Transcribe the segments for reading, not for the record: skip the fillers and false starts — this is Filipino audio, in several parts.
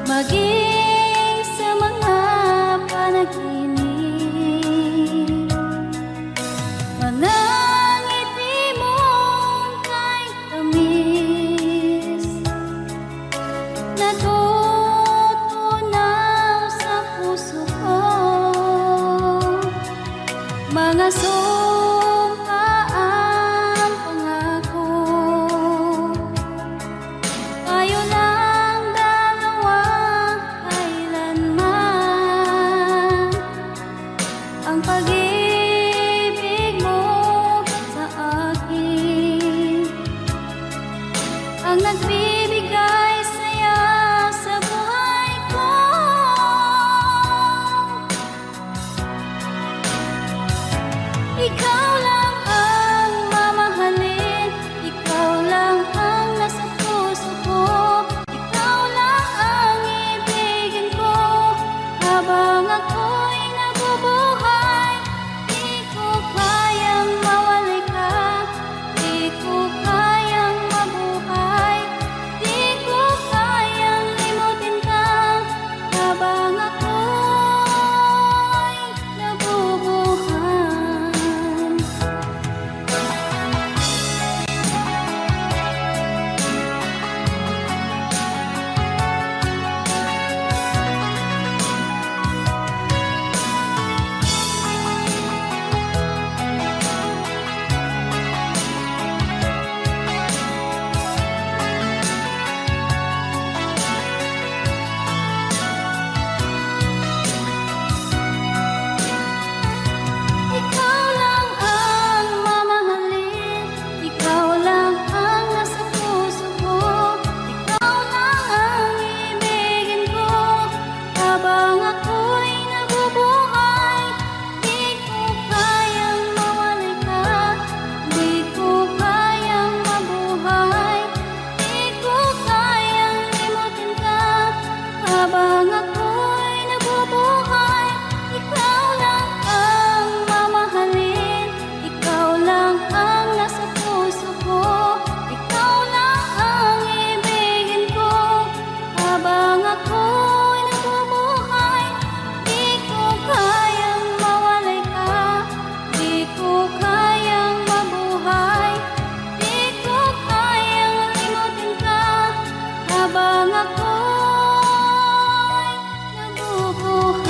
maging sa mga panaginip. Manangiti mong kay tamis, natutunaw sa puso ko. Mga sumpaang pangako, tayo lang dalawa kailanman. Ang pag-ibig mo sa akin ang nagbibigay saya sa buhay ko. Ikaw lang ang mamahalin, ikaw lang ang nasa puso ko, ikaw lang ang ibigin ko habang ako'y nabubuhay. Di ko kayang mawalay ka, di ko kayang mabuhay, di ko kayang limutin ka habang ako'y nabubuhay. Ikaw lang ang mamahalin, ikaw lang ang nasa puso ko, ikaw lang ang ibigin ko habang ako'y nabubuhay. Di ko kayang mawalay ka, di ko kayang mabuhay, di ko kayang limutin ka habang ako'y nabubuhay. Ikaw lang ang mamahalin, ikaw lang ang nasa puso ko, ikaw lang ang ibigin ko habang ako'y nabubuhay. Di ko kayang mawalay ka, di ko kayang mabuhay, di ko kayang limutin ka habang ako'y nabubuhay.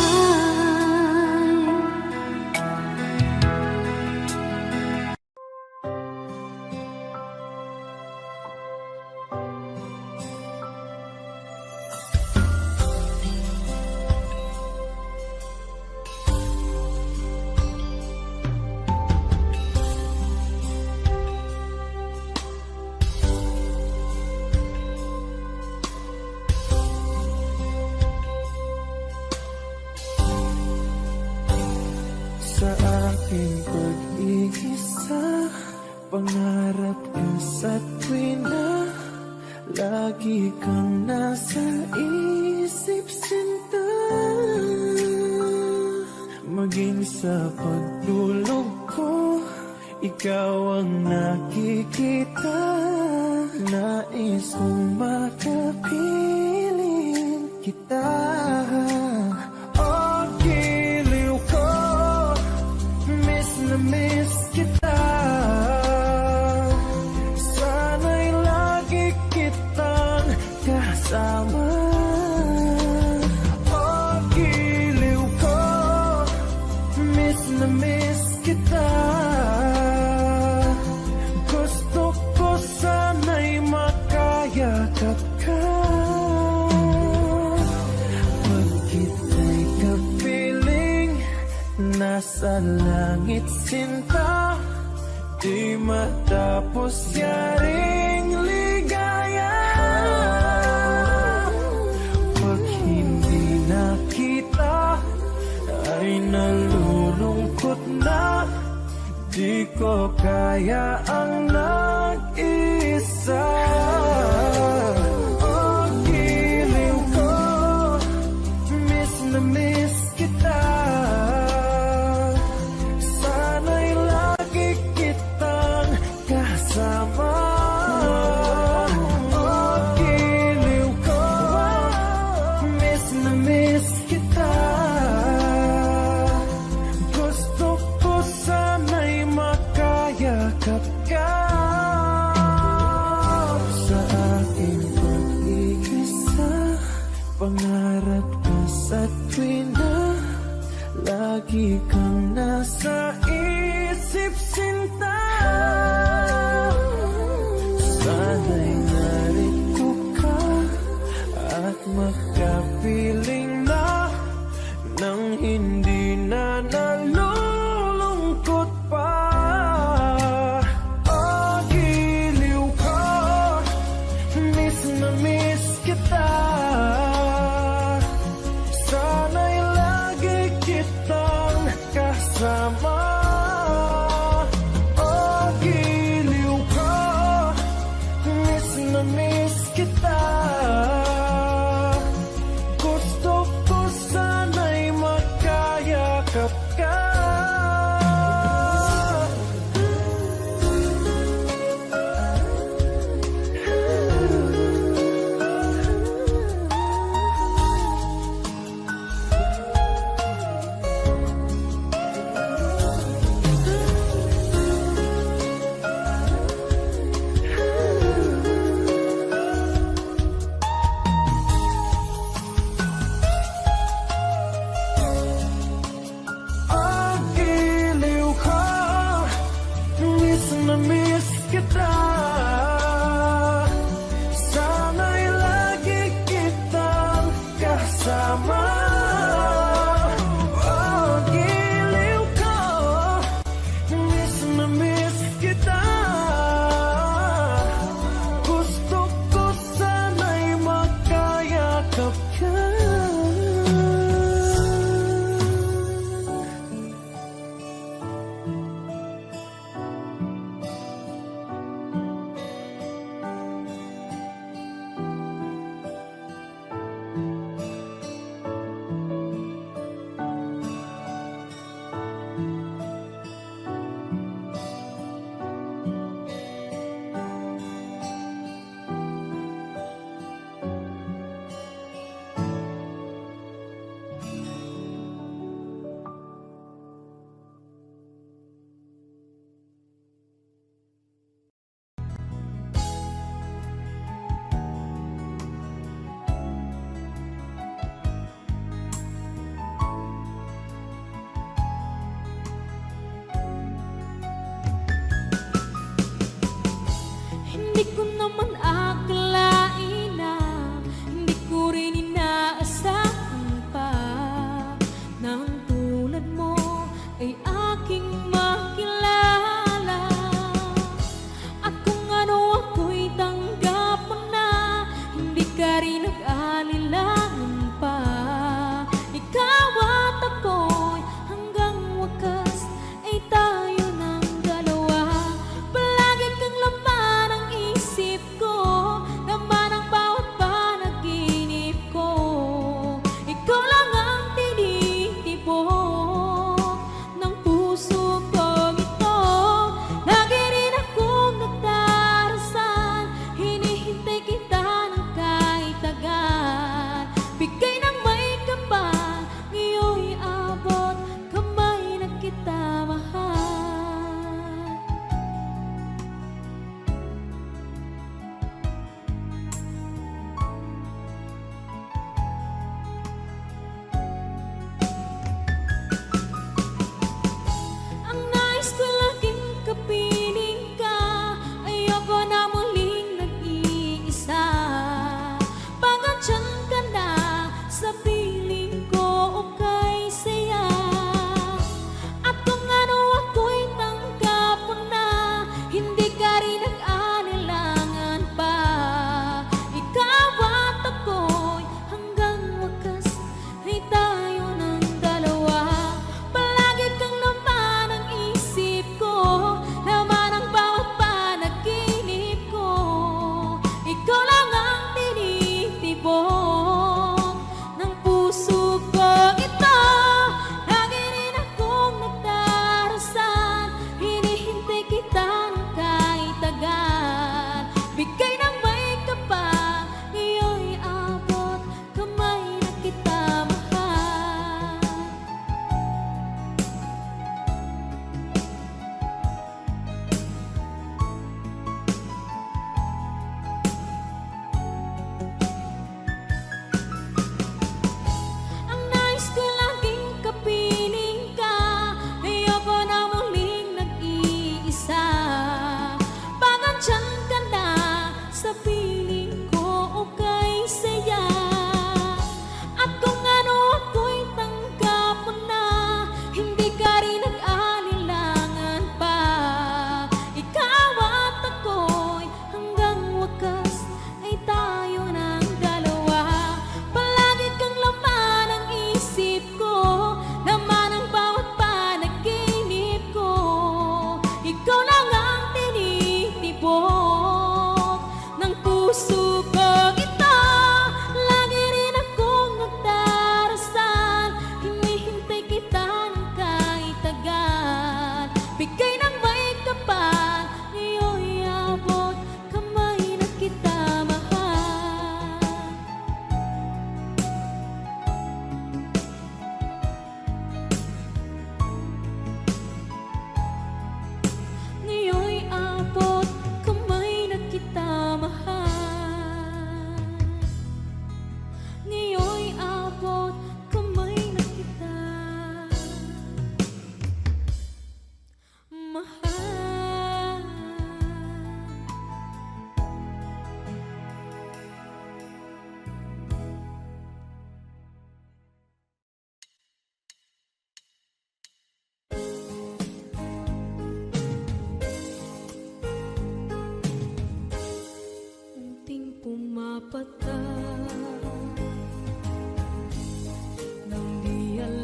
Sa aking pag-iisa, pangarap ka sa tuwina, lagi kang nasa isip, sinta. Maging sa pagtulog ko, ikaw ang nakikita. Nais kong makapiling kita. Oh, giliw ko, miss na miss kita. Sana'y lagi kitang kasama. Oh, giliw ko, miss na miss kita. Gusto ko sana'y makayakap ka. Pag kita'y kapiling, nasa langit, sinta. Di matapos yaring ligaya. Pag hindi nakita, ay nalulungkot na. Di ko kaya ang nag-isa. Oh, giliw ko, miss na miss kita. Sana'y lagi kitang kasama. Oh, giliw ko, pangarap ka sa tuwin na lagi kang nasa isip, sinta. Sana'y narito ka at makapiling na nang hindi na nalulungkot pa. Oh, giliw ko, miss na miss kita. Sana'y lagi kitang kasama. Oh, giliw ko, miss na miss kita. Gusto ko sana'y makayakap ka. Oh, giliw ko, miss na miss kita. Sana'y lagi kitang kasama. Oh, giliw ko, miss na miss kita. Gusto ko sana'y makayakap ka. Hindi ko naman akalain na hindi ko rin inaasahan pa na ang tulad mo ay aking makilala. At kung ano ako'y tanggap mo na, hindi ka rin nag-alilangan pa. Ikaw at ako'y hanggang wakas ay tayo ng dalawa. Palagi kang laman ang isip ko, laman ang bawat panaginip ko. Ikaw lang ang tinitibok ng puso kong ito. Lagi rin akong nagdarasal, hinihintay kita ng kahit agad.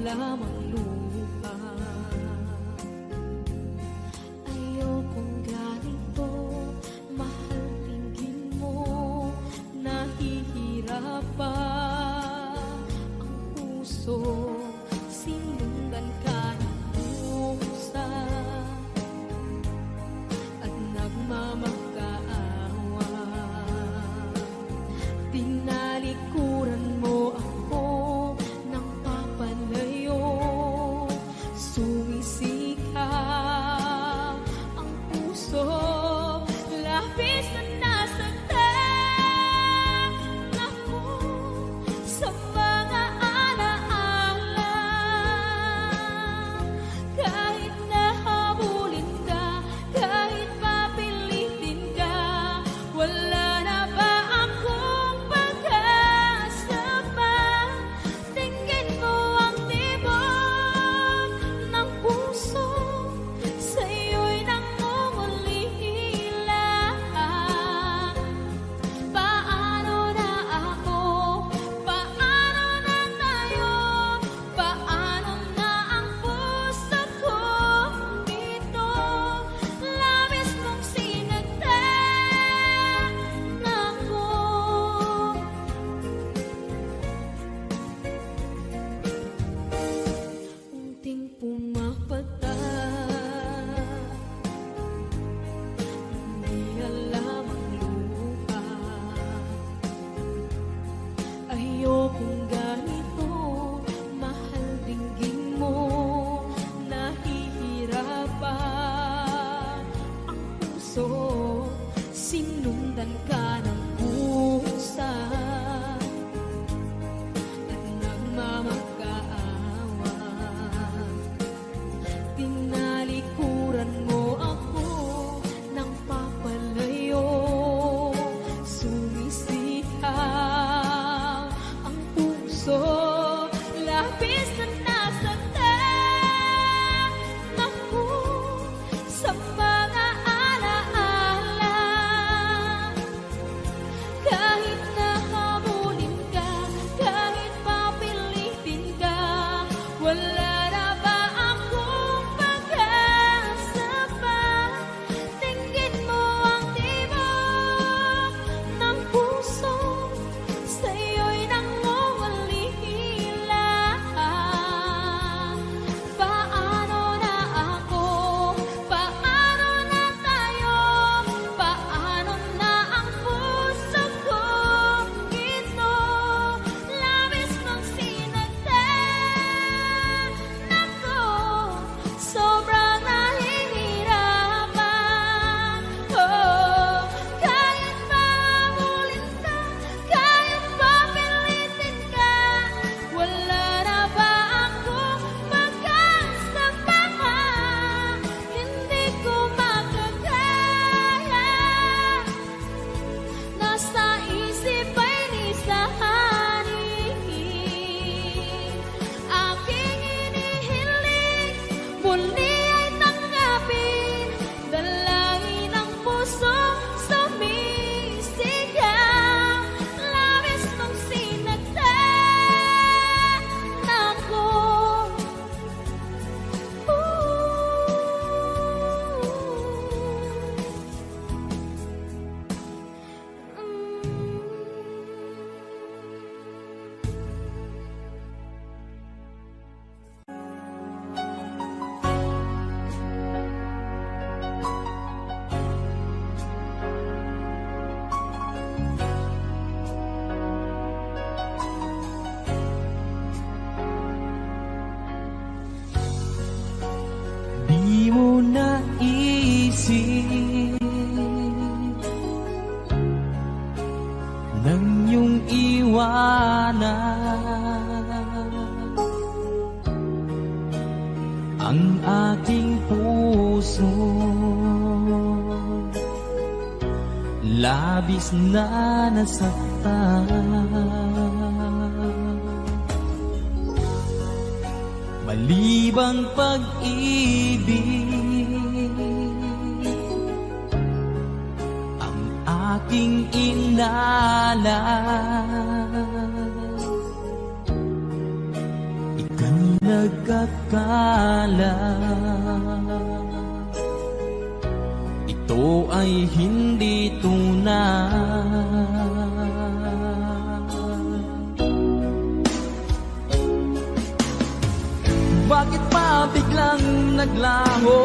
lamang lupa. Ayokong ganito, mahal, tingin mo, nahihirapan ang puso. Sinundan ka ng pusa at nagmamakaawa. Tinalikuran mo ako ng papalayo, sumisikap ang puso. Labis na nasaktan ako sa mga alaala. Kahit nahabulin ka, kahit papilitin ka, wala na ba akong pag-asa pa? Tingin mo ang tibok ng puso, sa'yo'y nangungulila. Paano na ako? Paano na tayo? Paano na ang puso ko dito? Labis mong sinagtan ako. Unting pumapata, hindi alam ang luha. Ayokong ganito, mahal, dinggin mo, nahihirapan ang puso. Sinundan ka ng pusa at nagmamakaawa. Tinalikuran mo ako ng papalayo, sumisikap ang puso. Labis na nasaktan ako sa mga alaala. Kahit nahabulin ka, kahit papilitin ka, wala na ba akong pag-asa pa? Tingin mo ang tibok ng puso, sa'yo'y nangungulila. Paano na ako? Paano na tayo? Paano na ang puso ko ito? Labis mong sinagtan ako, sobrang nahihirapan. Oh, kahit mahabulin ka, kahit papilitin ka, wala na ba akong pag-asa pa? Hindi ko makakaya, nasa isip ay nisahanin. Aking inihiling, muli ay tanggapin, dalangin ang puso sumisigaw. Labis mong sinagtan ako. Di mo naisip nang iyong iwanan ang aking puso. Labis na nasaktan, malibang pag-ibig ang aking inalay. Ika'y nagkakalat. Ito ay hindi tunay. Bakit pa biglang naglaho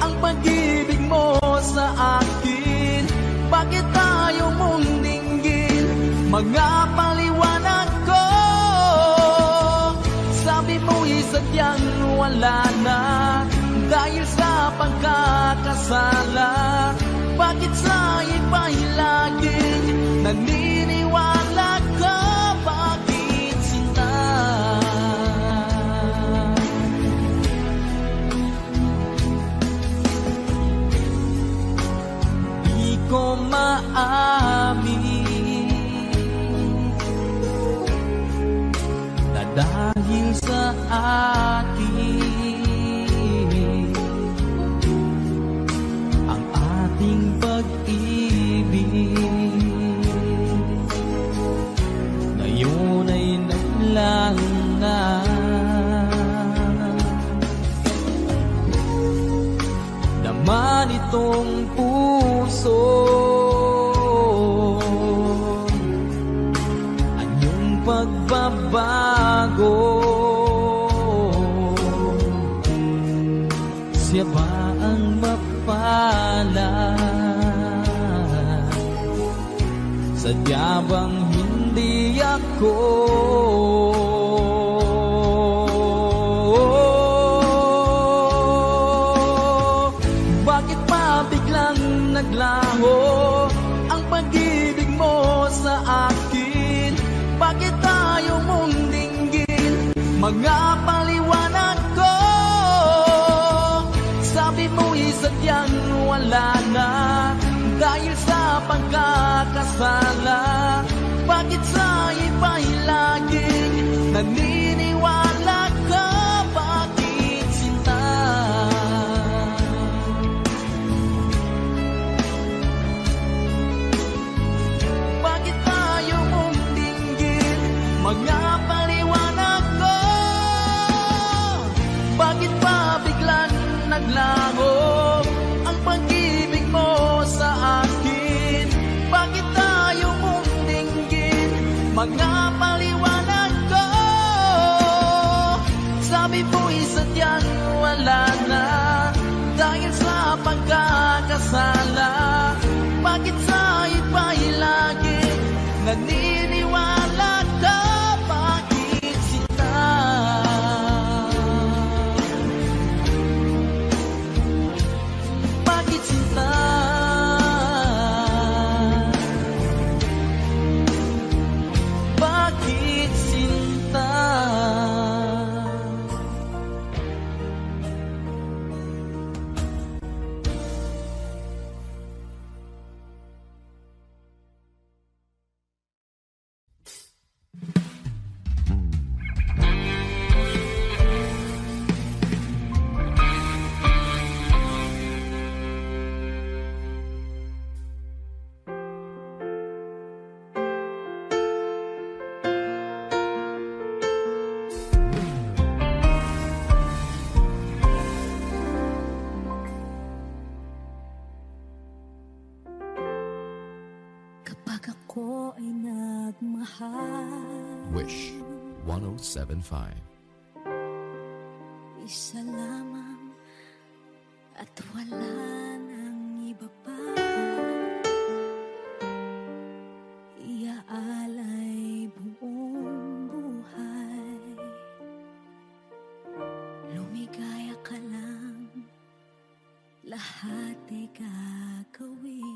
ang pag-ibig mo sa akin? Bakit tayo mong dinggin mga paliwanag ko? Sabi mo'y sadyang wala na dahil sa pagkakasala. Bakit sa iba'y laging naniniwala ka? Bakit sinta? Di ko maamin na dahil sa atin ang ating pag-ibig ngayon ay naglaho na. Naman itong puso anyong pagbabago. Siya ba ang mapalad? Sadya bang hindi ako? Bakit pa biglang naglaho ang pag-ibig mo sa akin? Bakit tayo mong dinggin mga paliwanag ko? Sabi mo'y sadyang wala na dahil sa pagkakasala. Bakit sa iba'y laging naniniwala ka? Bakit sinta? Bakit tayo mong dinggin mga paliwanag ko? Bakit pa biglang naglaho ang pag-ibig mo sa akin? Bakit tayo mong dinggin mga paliwanag ko? Sabi mo'y sadyang wala na dahil sa pagkakasala. Bakit sa iba'y lagi naniniwala ka? Bakit sinta? Bakit sinta? Bakit sinta? Kapag ako ay nagmahal, Wish 1075. isa lamang at wala nang iba pa. Iaalay buong buhay, lumigaya ka lang, lahat ay gagawin.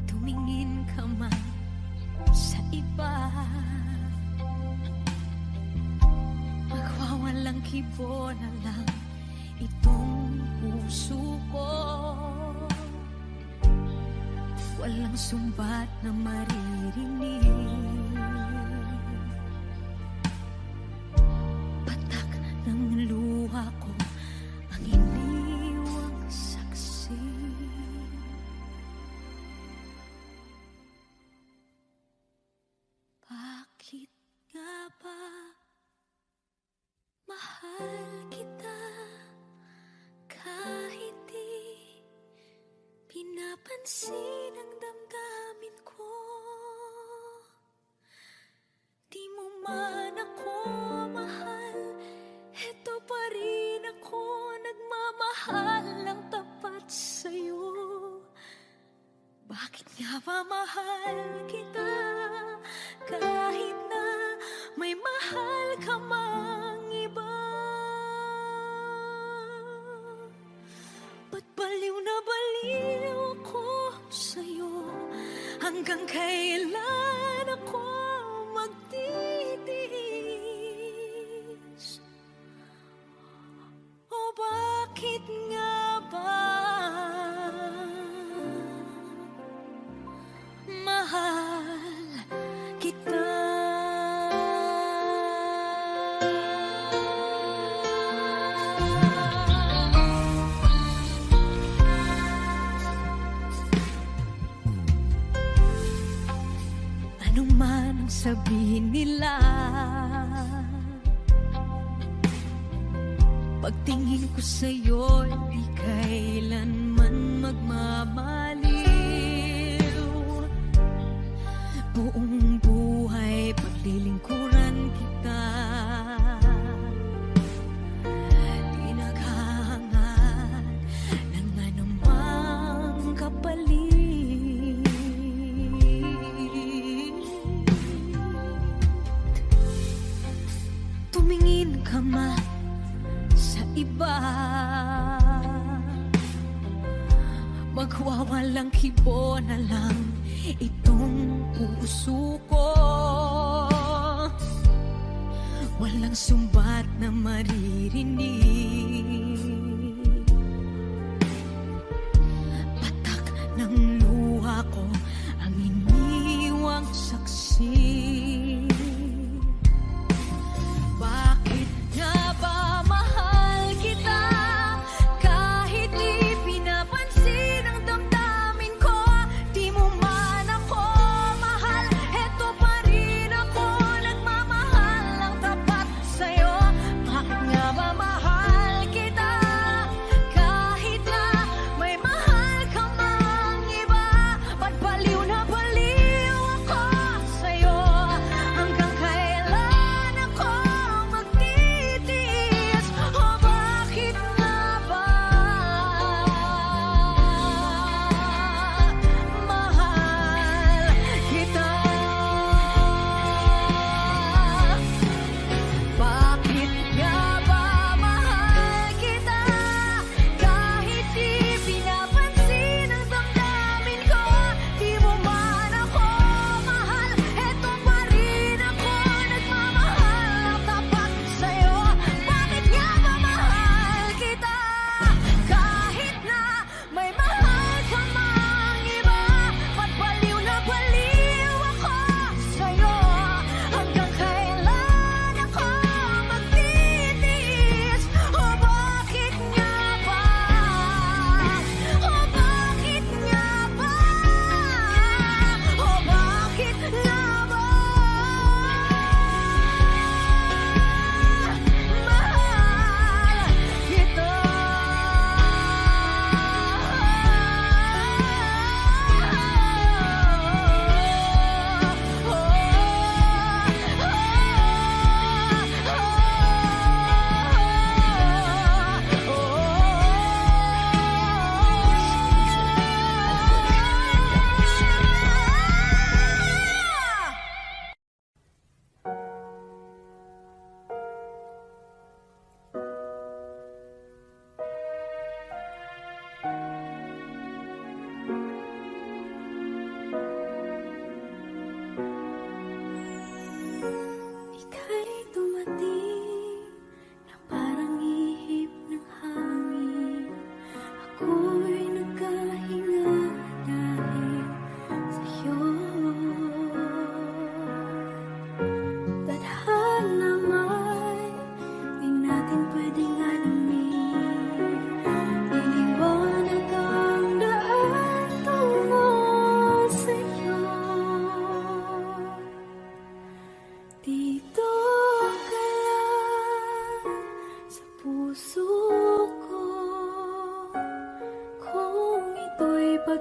Tumingin ka man sa iba, magwawalang kibo na lang itong puso ko. Walang sumbat na maririnig, patak ng luha ko ang iniwang saksi. Bakit nga ba mahal kita kahit di pinapansin ang damdamin ko? Di mo man ako mahal, eto pa rin ako nagmamahal ng tapat sa'yo. Bakit nga ba mahal kita kahit na may mahal ka mang iba? Ba't baliw na baliw ako sa'yo? Hanggang kailan ako magtitiis? O bakit nga ba mahal kita? Ano man ang sabihin nila, pagtingin ko sa'yo, di kailanman magmamaliw. Buong buhay paglilingkuran kita, di naghahangad ng anumang kapalit. Tumingin ka man sa iba, magwawalang kibo na lang itong puso ko. Walang sumbat na maririnig, patak ng luha ko ang iniwang saksi. Bakit nga ba mahal kita kahit di pinapansin ang damdamin ko? Di mo man ako mahal, eto pa rin ako nagmamahal ng tapat sa'yo. Bakit nga ba mahal kita kahit na may mahal ka mang iba? Ba't baliw na baliw ako sa'yo?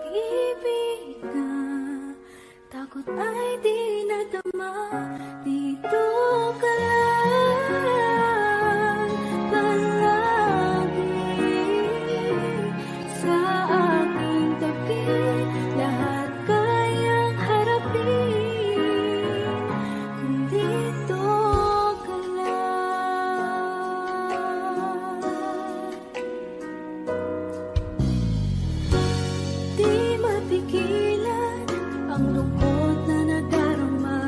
pag-ibig na takot ay di nadama. Dito ka lang palagi sa aking tabi. Lahat kayang harapin kung dito ka lang. Di mapigilan ang lungkot na nadarama.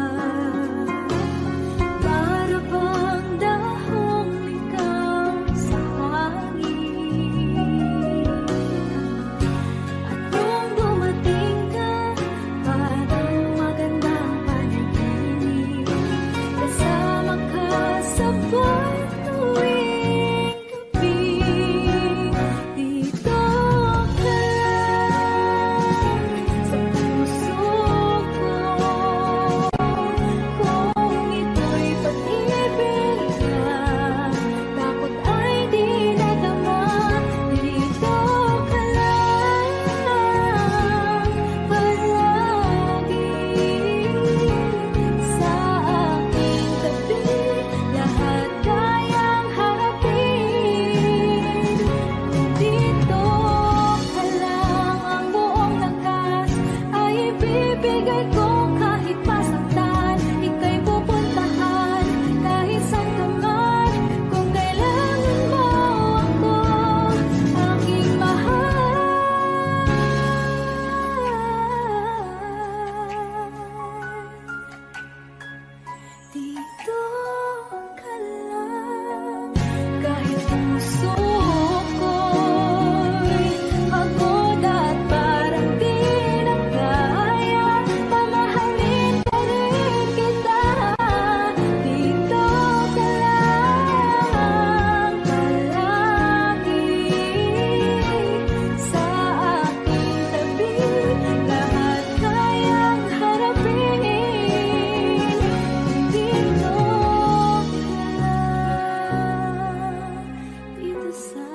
Para bang dahong ikaw sa hangin. At nung dumating ka, parang magandang panaginip. Kasama ka sa buwan tuwing gabi. Dito ka sa puso ko. Kung ito'y pag-ibig na takot ay di nadama. Dito ka lang palagi sa aking tabi. Lahat kayang harapin kung dito ka lang. Ang buong lakas ay ibibigay ko kahit masaktan. Ika'y pupuntahan kahit saan ka man. Kung kailangan mo ako, aking mahal. Dito ka lang. Kahit puso ko'y pagod at parang di na kaya, mamahalin pa rin kita. Dito ka lang palagi sa aking tabi. Lahat kayang harapin kung dito ka lang. Dito sa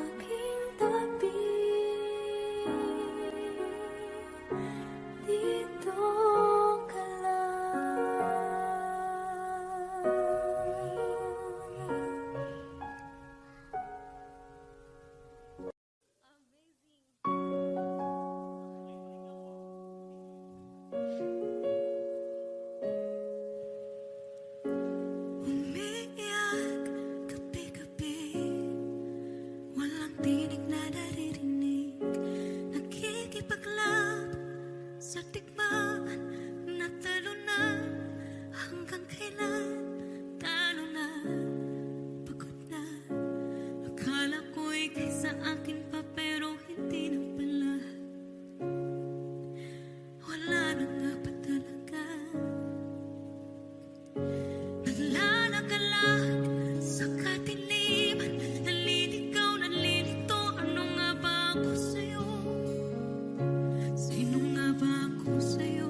aking tabi. Dito ka Umiiyak gabi-gabi, walang tinig na naririnig. Nakikipaglab sa tikman na talo na. Hanggang kailan talo na, pagod na. Akala ko'y kaysa akin pa pero hindi na pala. Wala na nga ba talaga? Naglalagalag sa katiliman, naliligaw, nalilito. Ano nga ba ako sa'yo? Sino nga ba ako sa'yo?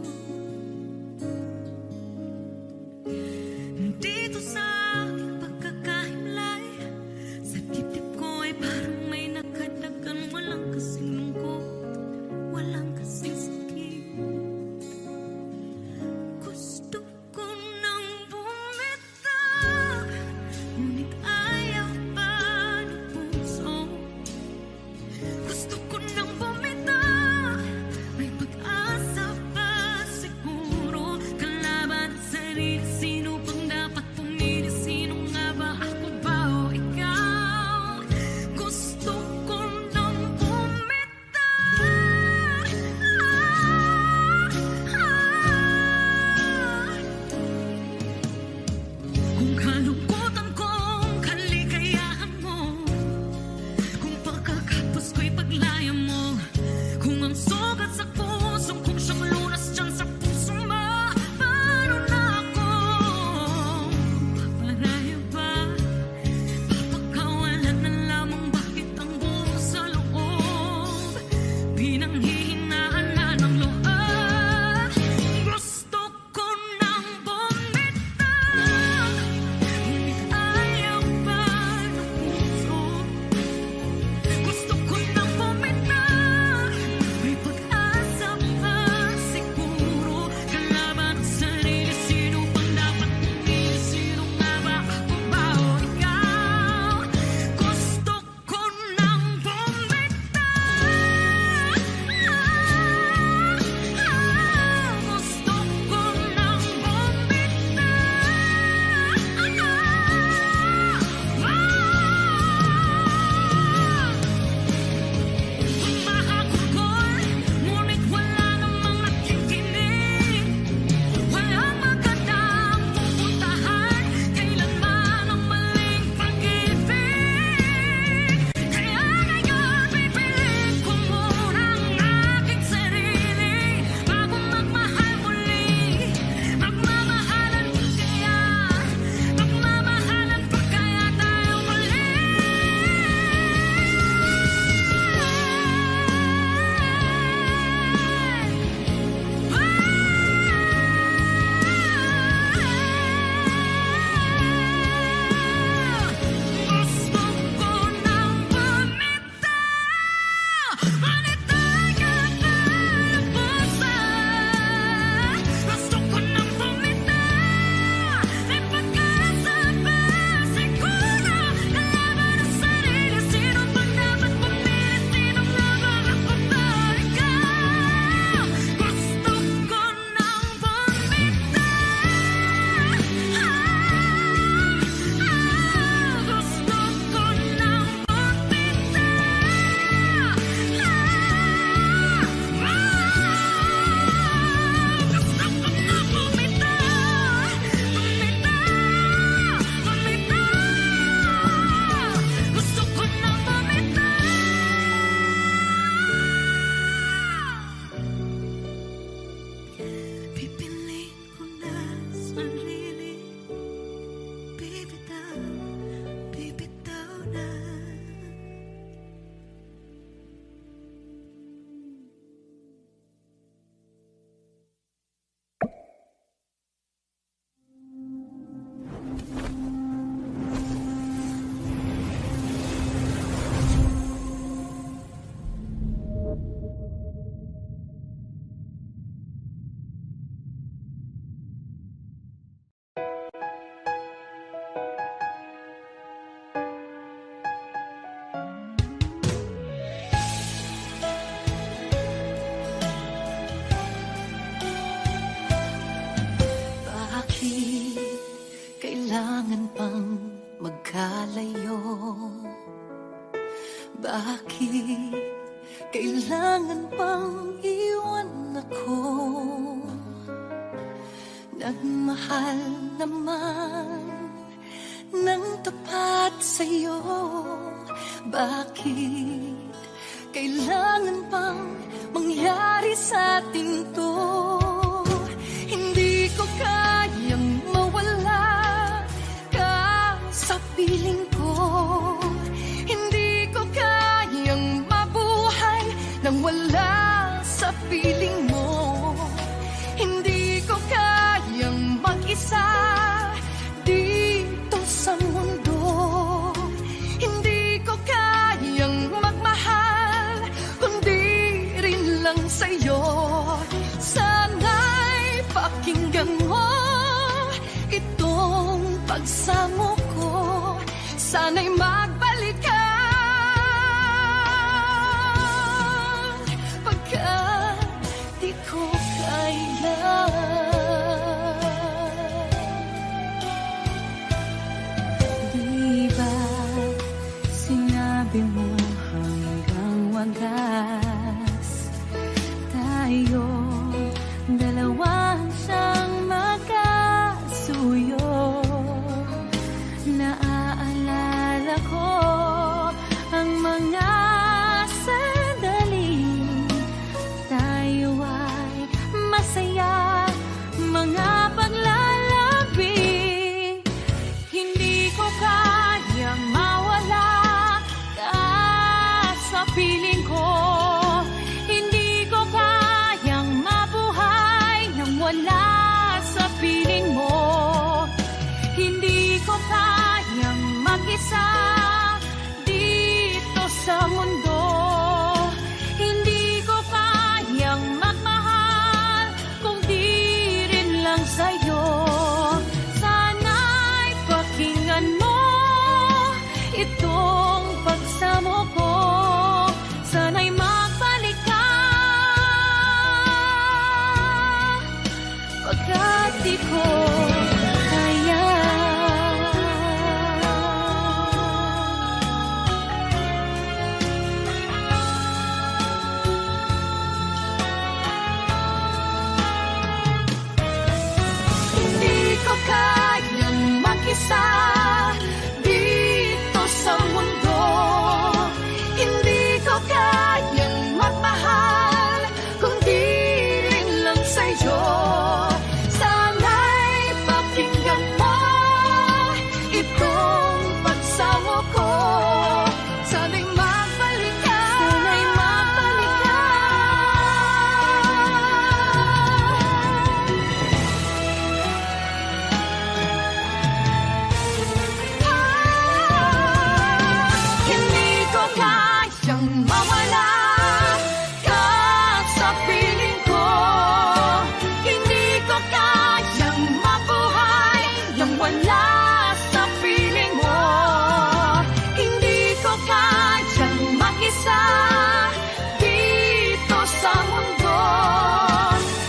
kailangan pang iwan ako. Nagmahal naman ng tapat sa'yo. Bakit kailangan pang mangyari sa atin to? Hindi ko kayang mawala ka sa piling ko. Hindi ko kayang mabuhay nang wala sa piling mo. Hindi ko kayang mag-isa dito sa mundo. Hindi ko kayang magmahal kundi rin lang sa'yo. Sana'y pakinggan mo itong pagsamo ko. Sana'y magbalik ka pagkat di ko kaya. Di ba sinabi mo hanggang wagas tayo dalawa siyang magkasuyo? Naaalala ko ang mga sandali tayo ay masaya, mga paglalambing. Hindi ko kayang mawala ka sa piling ko. Hindi ko kayang mabuhay nang wala sa piling mo. Hindi ko kayang mag-isa dito sa mundo. Hindi ko kayang magmahal kung di rin lang sa'yo. Sana'y pakinggan mo itong pagsamo ko. Sana'y magbalik ka pagkat di ko kaya. Hindi ko kayang mag-isa dito sa mundo. Hindi ko kayang magmahal kung di rin lang sa'yo. Sana'y pakinggan mo itong pagsamo ko. Sana'y magbalik ka. Sana'y magbalik ka. Hindi ko kayang mawala ka sa piling ko. Hindi ko kayang mabuhay nang wala sa piling mo. Hindi ko kayang mag-isa dito sa mundo.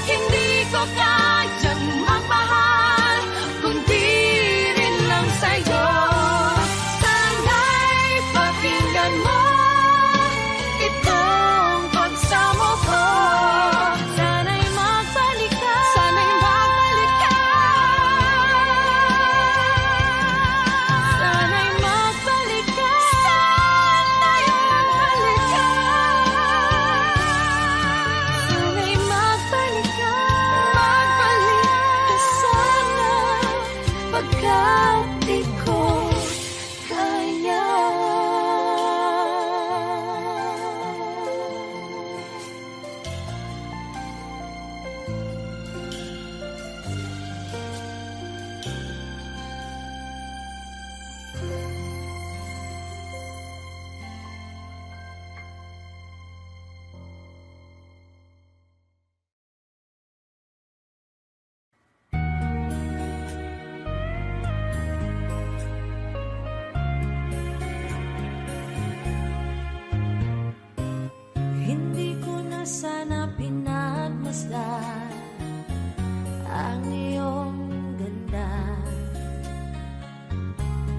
Hindi ko kayang magmahal kundi rin lang sa'yo. Sana'y pakinggan mo itong pagsamo ko. Sana'y magbalik ka. Sana'y magbalik ka. Sana'y magbalik ka. Sana'y magbalik ka. Sana'y magbalik ka. Magbalik ka sana pagkat di ko kaya. Hindi ko na sana pinagmasdan ang iyong ganda,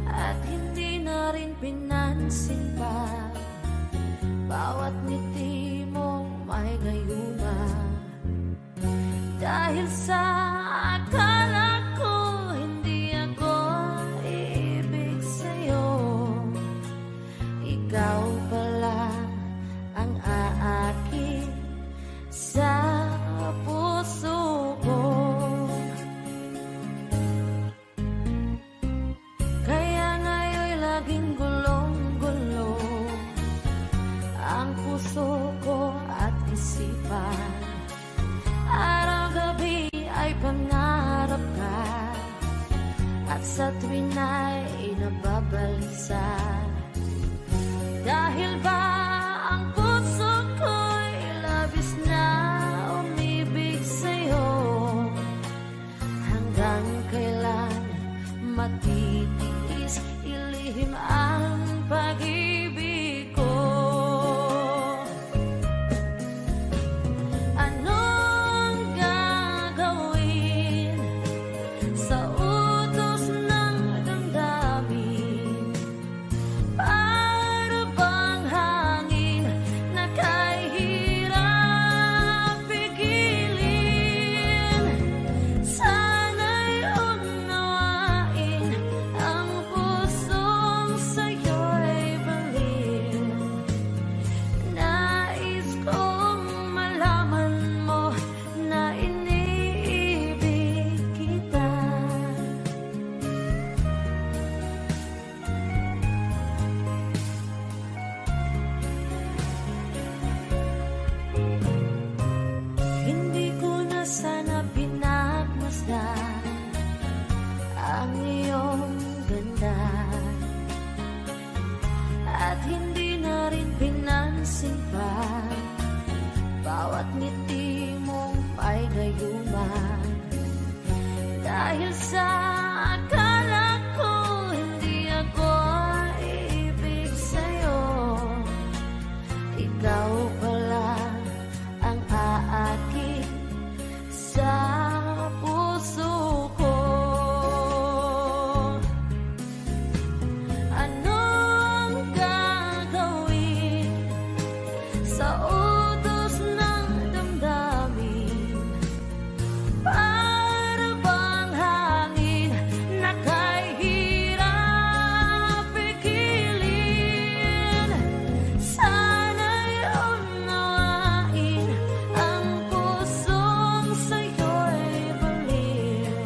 at hindi na rin pinansin pa bawat ngiti Dahil sa akala ko hindi ako ibig sa'yo, ikaw pala ang aakit sa puso ko. Kaya ngayon'y laging gulong-gulo ang puso ko at isipan. Araw-gabi ay pangarap ka, at sa tuwin ay nababalisa. Dahil ba ang puso ko'y labis na umibig sa'yo? Hanggang kailan matitiis ilihim ang pag-ibig ko? Anong gagawin sa utos ng damdamin? Para bang hangin na kahirap pigilin? Sana'y unawain ang pusong sa'yo'y baliw. Nais kong malaman mo na iniibig kita. Hindi ko na sana pinagmasdan ang iyong ganda, at hindi na rin pinansin pa bawat ngiti mong may gayuman. Dahil sa akala ko hindi ako ibig sa'yo, ikaw pala ang aakit sa puso ko. Anong gagawin sa utos ng damdamin? Para bang hangin na kahirap pigilin? Sana'y unawain ang pusong sa'yo'y baliw.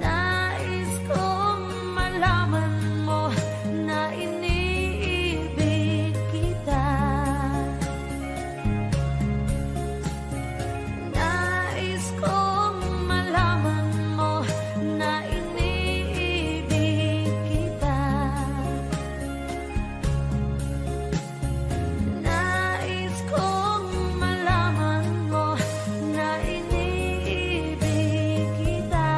Nais kong malaman mo na iniibig kita. Nais kong malaman mo na iniibig kita. Nais kong malaman mo na iniibig kita.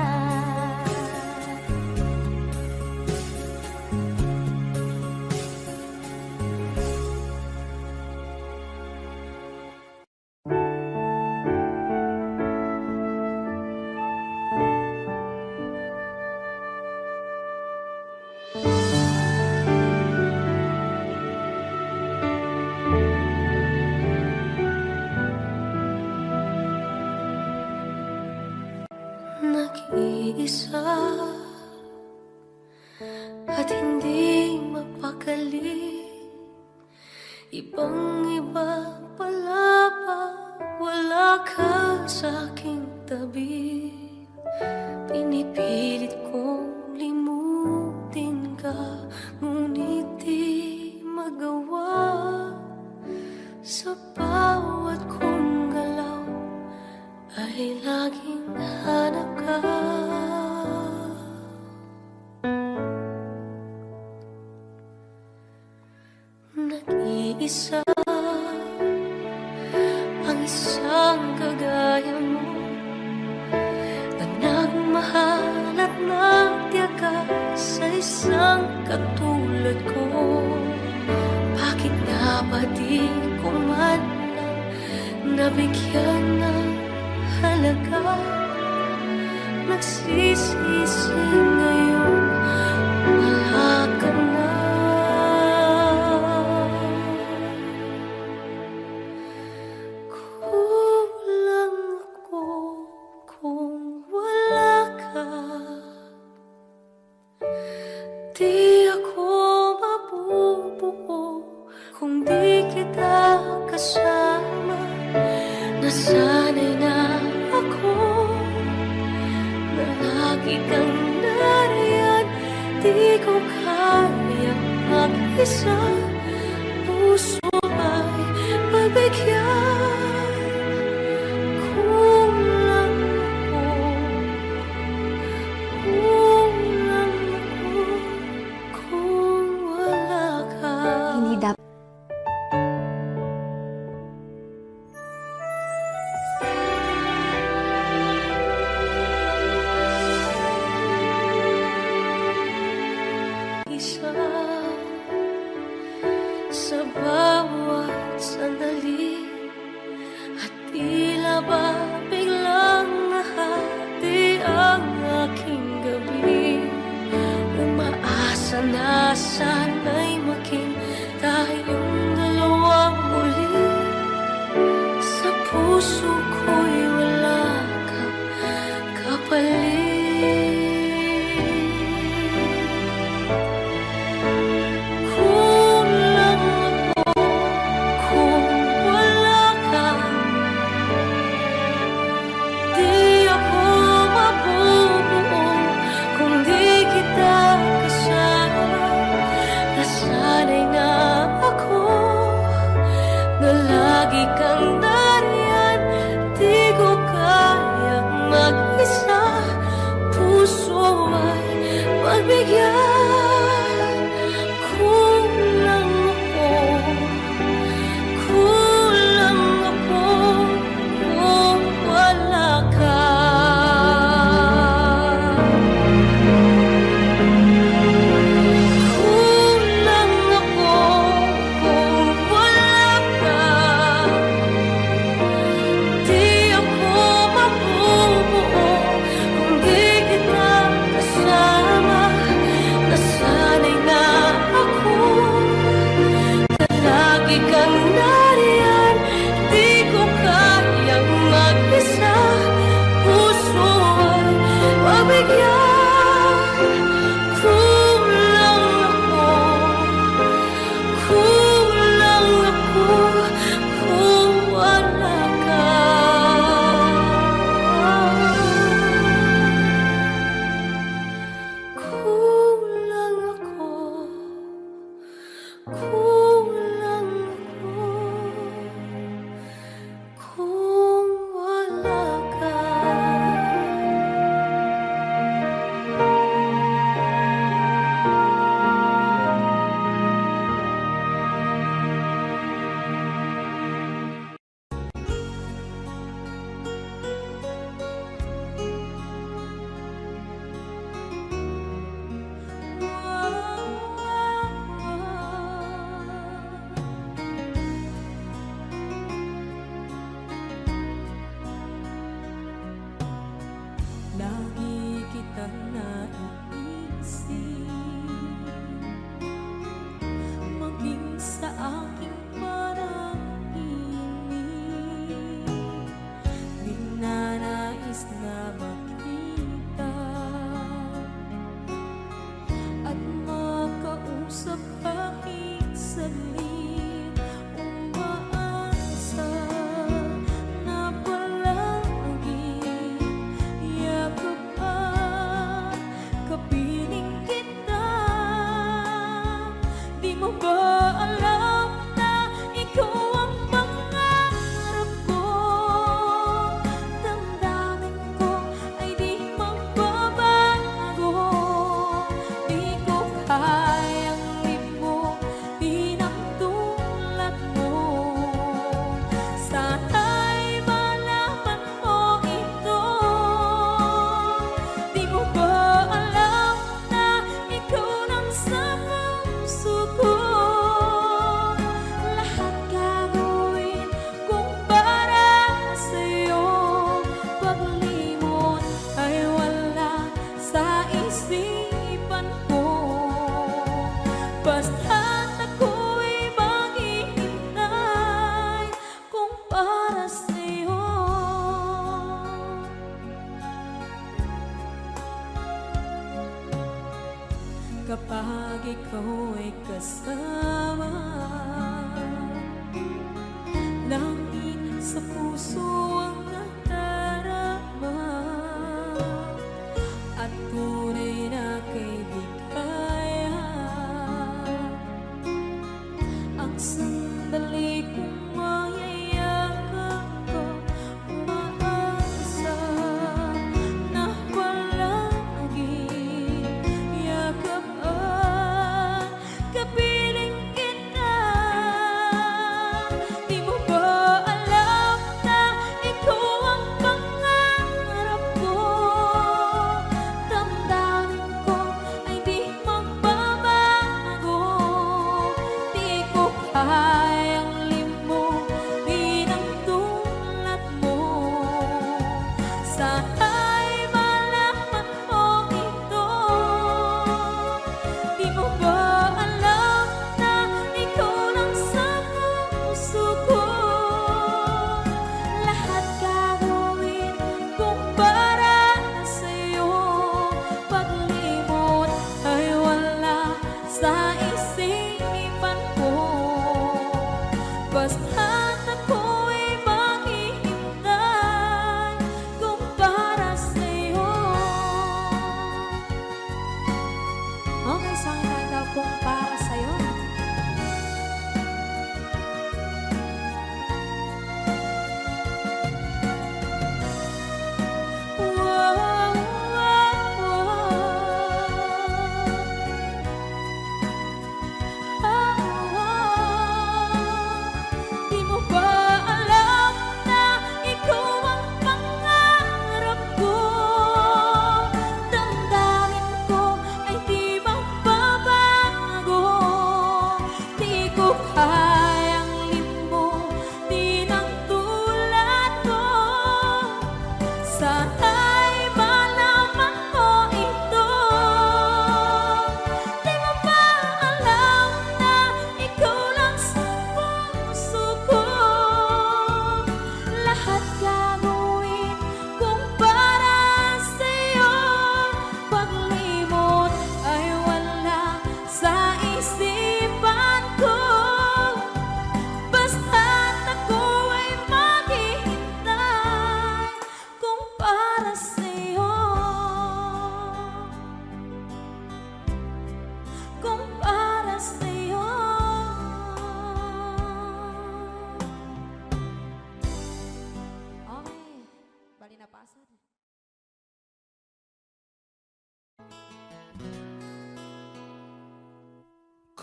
Nag-iisa at hindi mapakali, ibang-iba pala pag wala ka sa aking tabi. Pinipilit kong limutin ka, ngunit di magawa. Sa bawat kong galaw ay laging hanap ka. Nag-iisa ang isang kagaya mo, na nagmahal at nagtiyaga sa isang katulad ko. Bakit nga ba di ko man lang nabigyan ng halaga? Nagsisisi ngayon, wala ka na. Kulang ako Nasanay na ako na lagi kang nariyan. Di ko kaya mag-isa, puso ay pagbigyan. Kulang ako, kulang ako kung wala ka. Hindi dapat isa sa bawat sandali, at tila ba biglang nahati ang aking gabi. Umaasa na sana'y maging tayong dalawang muli. Sa puso ko'y wala kang kapalit. Lagi kang nariyan, di ko kayang mag-isa, puso ay pagbigyan. Kulang ako, kulang ako kung wala ka. Kulang ako kung wala ka. Di ako mabubuo kung di kita kasama. Nasanay na ako na lagi kang nariyan. Di ko kayang mag-isa, puso ay pagbigyan. Kulang ako, kulang ako kung wala ka. Kulang ako, kulang ako kung wala ka. Lagi kitang naiisip, maging sa aking parang inip. Di na nais na makita at makausap kahit saglit. Umaasa na palagi yakap at kapiling kita. Di mo ba alam na ikaw ang pangarap ko? Damdamin ko ay di magbabago. Di ko kayang limutin ang tulad mo. Sana'y malaman mo ito. Di mo ba alam na ikaw lang sa puso ko? Lahat gagawin kung para sa'yo. Paglimot ay wala sa isipan ko. Basta't ako'y maghihintay kung para sa'yo. Kapag ikaw ay kasama, langit sa puso ang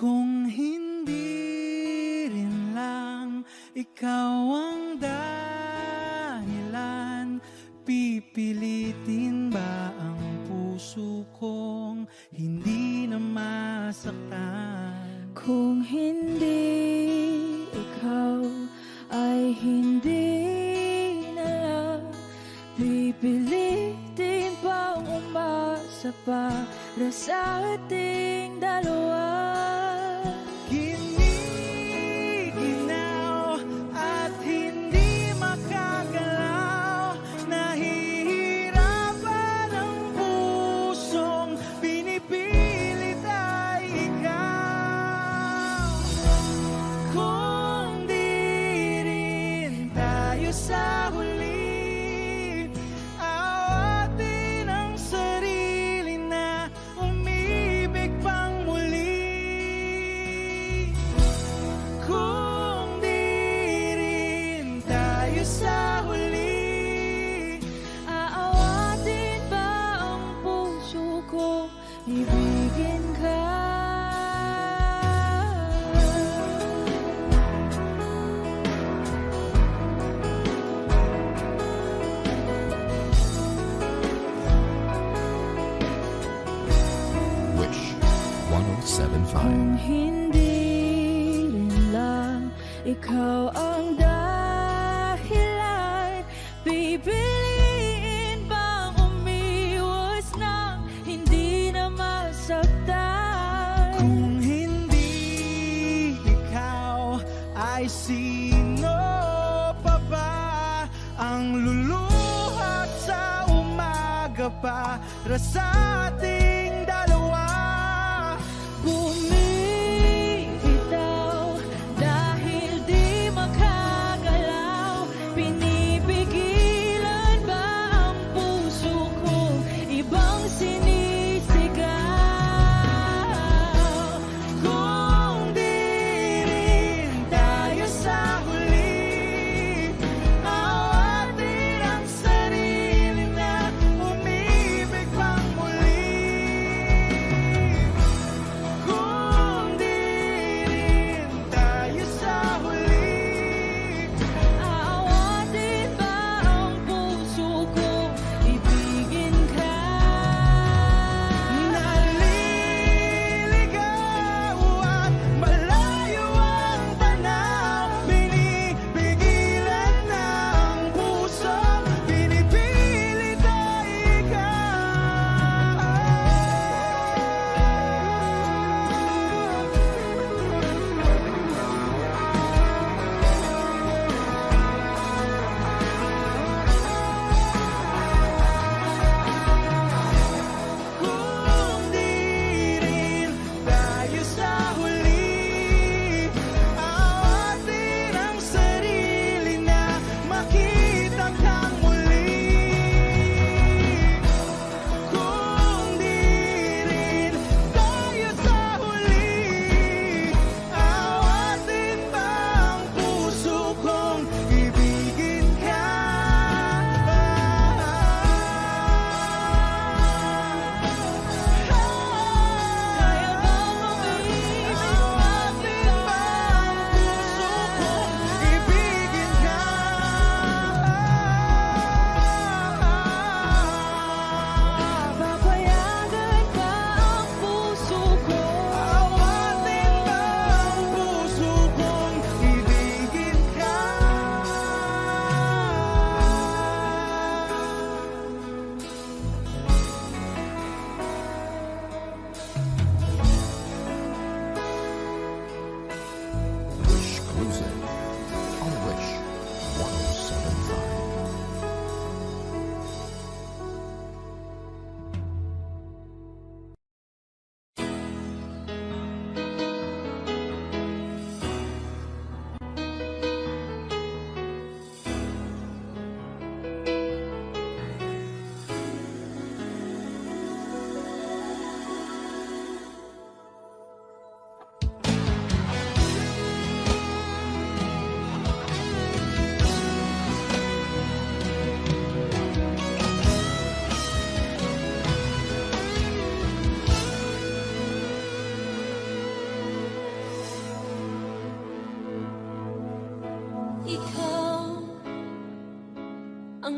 Kung hindi rin lang ikaw ang dahilan, pipilitin ba ang puso kong hindi na masaktan? Kung hindi ikaw ay hindi na lang, pipilitin bang umasa para sa ating dalawa? Giniginaw at hindi makagalaw, nahihirapan ang pusong pinipilit ay ikaw. Kung di rin tayo sa huli, awatin ang sarili na umibig pang muli. Kung di rin tayo sa huli, Aawatin ba ang puso ko, ibigin ka? Wish 1075. Kung hindi rin lang ikaw ang dahilan, pipiliin bang umiwas nang hindi na masaktan? kung hindi ikaw, ay sino pa ba ang luluhat sa umaga para sa ating dalawa? Bumibitaw dahil di makagalaw, pinipigilan ba ang puso ko ibang sinisigaw? Kung di rin tayo sa huli, awatin ang sarili na umibig pang muli.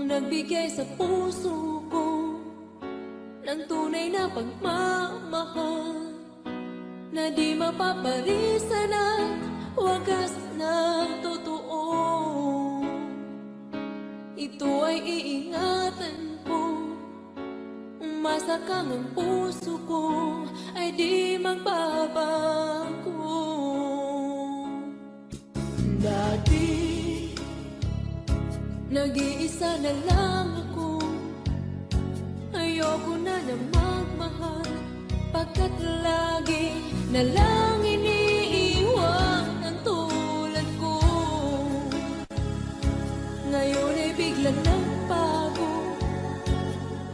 nagbigay sa puso ko ng tunay na pagmamahal na di mapaparisan at wagas na totoo. Ito ay iingatan ko, umasa kang ang puso ko ay di magbabago. Dati nag-iisa na lang ako, ayoko na na magmahal, pagkat lagi na lang iniiwan ang tulad ko. Ngayon ay biglang nagbago,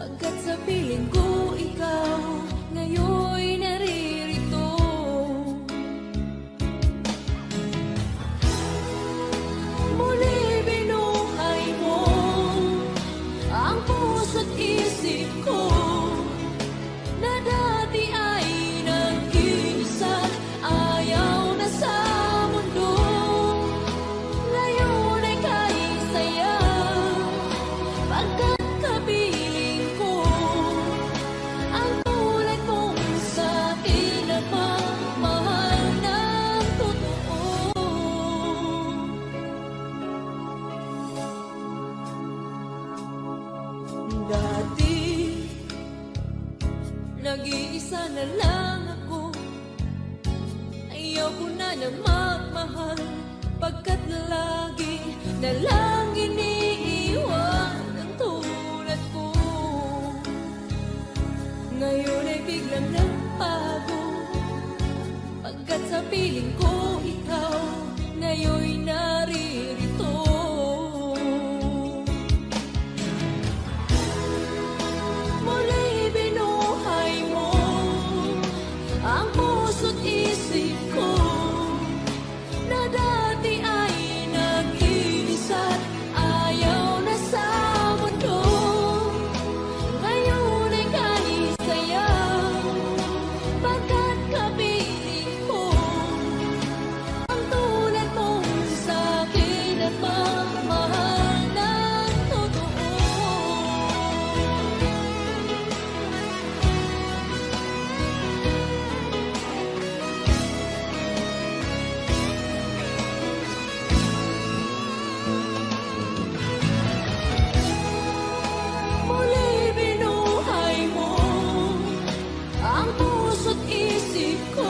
pagkat sa piling ko ikaw ngayon naririto. Muli binuhay mo ang puso't isip ko na dati ay nag-iisa't ayaw na sa mundo. Ngayon ay kahit saya, pagkat kapiling ko ang tulad mong sa'kin na pagmahal ng totoo. Dati nag-iisa na lang ako, ayaw ko na na magmahal, pagkat lagi na lang iniiwan ang tulad ko. Ngayon ay biglang nagbago, pagkat sa piling ko ikaw ngayon'y naririto. Muli binuhay mo ang puso't isip ko na dati ay nag-iisa't ayaw na sa mundo. Ngayon ay kahit saya, pagkat kapiling ko ang tulad mong sa'kin at magmahal ng totoo. Muli binuhay mo ang puso't isip ko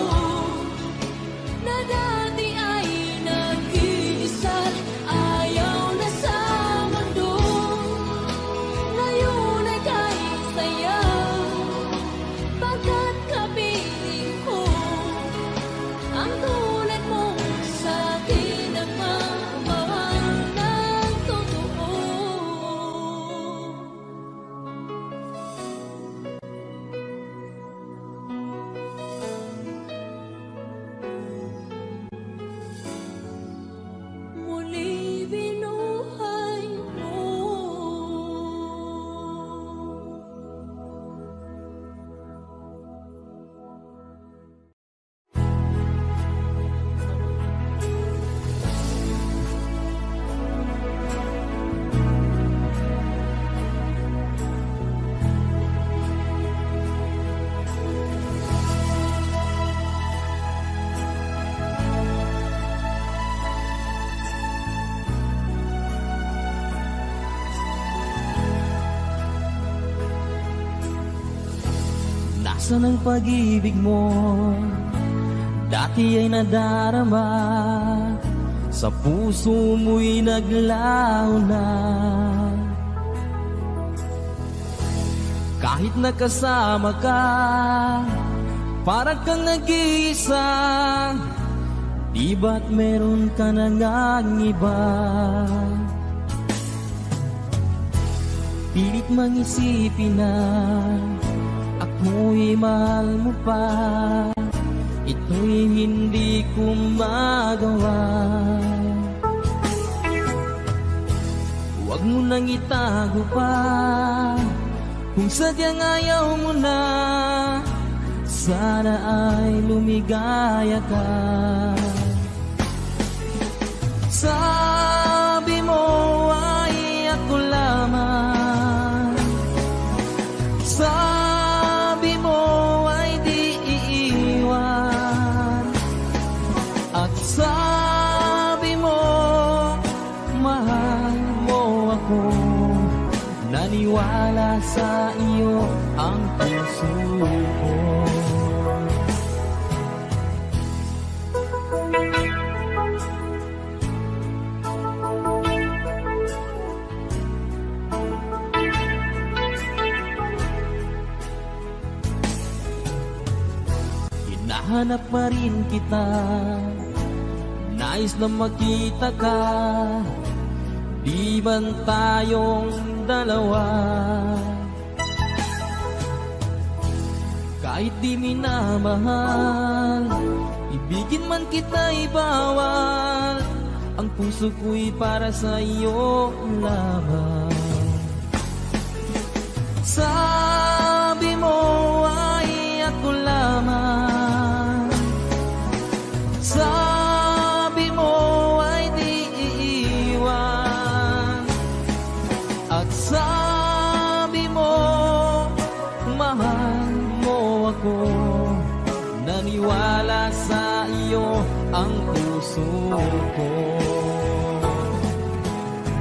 na dati ay nag-iisa't ayaw na sa mundo. Ngayon ay kahit saya, pagkat kapiling ko ang tulad mong sa'kin ang magmahal ng totoo. Muli binuhay mo. Nasaan ang pag-ibig mo? Dati ay nadarama, sa puso mo'y naglaho na. Kahit nakasama ka, parang kang nag-iisa. Di ba't meron ka na ngang iba? Pilit mang isipin na ako'y mahal mo pa, ito'y hindi ko magawa. Huwag mo nang itago pa, kung sadyang ayaw mo na, sana ay lumigaya ka. Sabi mo ay ako lamang naniwala sa iyo ang puso ko. Hinahanap pa rin kita, nais na makita ka, di ban tayong dalawa? Kahit di minamahal, ibigin man kita'y bawal, ang puso ko'y para sa iyo lamang. Sabi mo ay ako lamang, sabi mo ay di iiwan, at sabi mo mahal mo ako, naniwala sa iyo ang puso ko.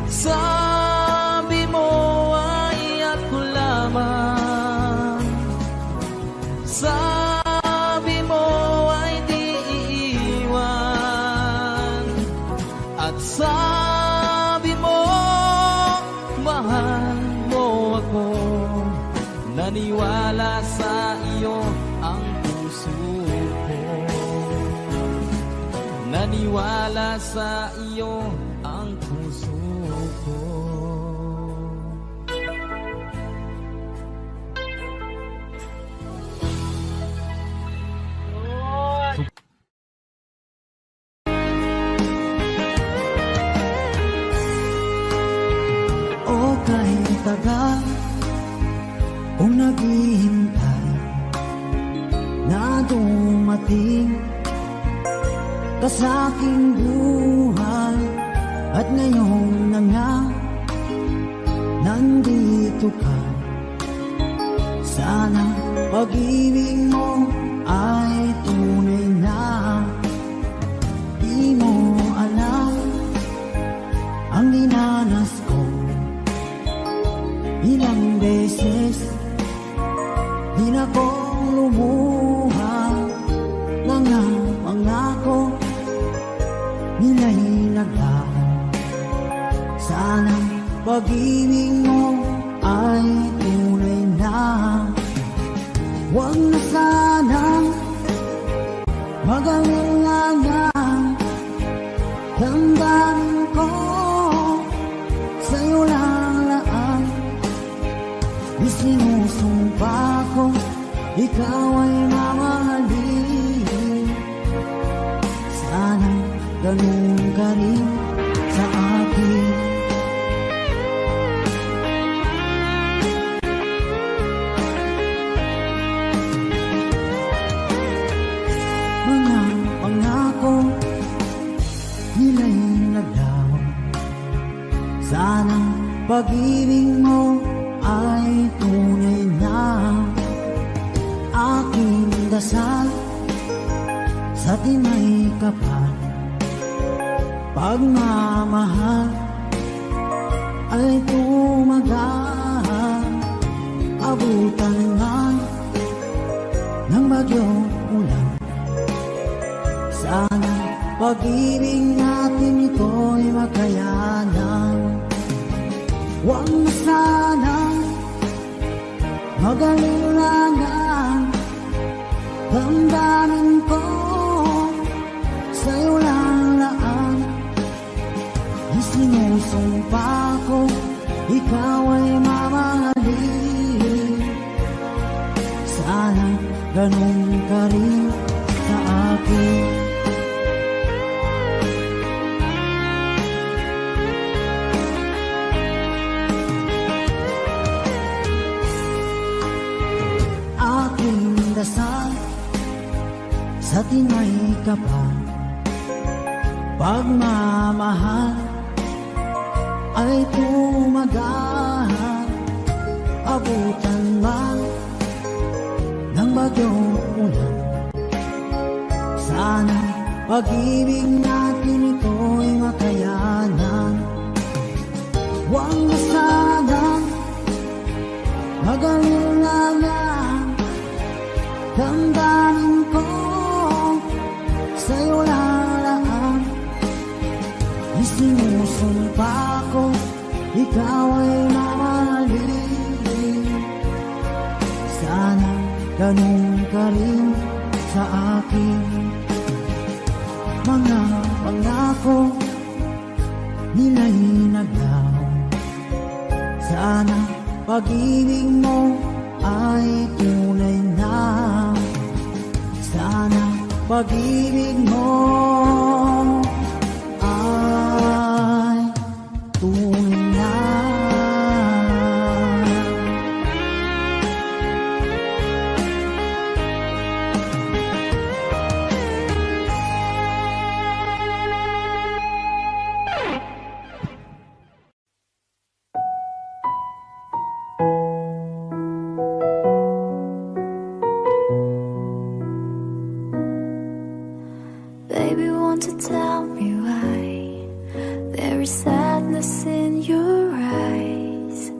Sabi mo ay ako lamang, sabi mo ay di iiwan, at sabi mo mahal mo ako, naniwala sa iyo ang puso ko, naniwala sa iyo ang puso ko. O kahit tagal kung naghihintay na dumating ka sa aking buhay, at ngayon na nga nandito ka. Sana pag-ibig mo ay tunay na. Di mo alam ang dinanas ko, ilang beses di na ko lumuha, mga pangako nila'y naglaho. Sana pag-ibig mo ay tunay na. Huwag na sanang mag-alinlangan, damdamin ko sa'yo lang laan. Isinusumpa ko, ikaw ay mamahalin. Sana ganun ka rin sa akin. Mga pangako nila'y naglaho. Sana pag-ibig mo ay tunay na. Aking dasal sa tinay kapal, pagmamahal ay tumagal. Abutan man ng bagyong ulan, sana pag-ibig natin ito'y makayanan. Huwag na sanang mag-alinlangan, damdamin ko sa'yo lang laan. Isinusumpa ko, ikaw ay mamahalin. Sana ganun ka rin sa akin. Aking dasal sa tinay kapal, pagmamahal ay tumagal. Abutan man ng bagyong ulan, sana pag-ibig natin ito'y makayanan. Huwag na sanang Magaling na nga damdamin ko, sa'yo lang isinusumpa ko, ikaw ay mamahalin. Sana ganun ka rin sa akin. Mga pangako nilalinagaw, sana pag-ibig mo ay tunay na. Sana pag-ibig mo ay tunay na. Baby, won't you tell me why there is sadness in your eyes?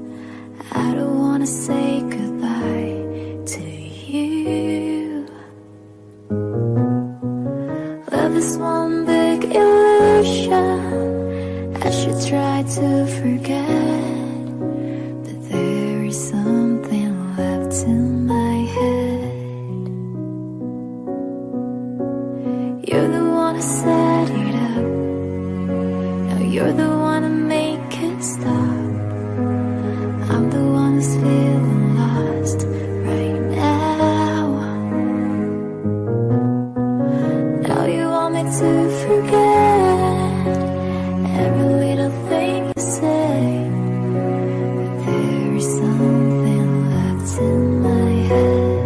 I don't wanna say goodbye to you. Love is one big illusion. I should try to forget, but there is something left in my head. You're the one who set it up. Now you're the one to make it stop. I'm the one who's feeling lost right now. Now you want me to forget every little thing you say, but there is something left in my head.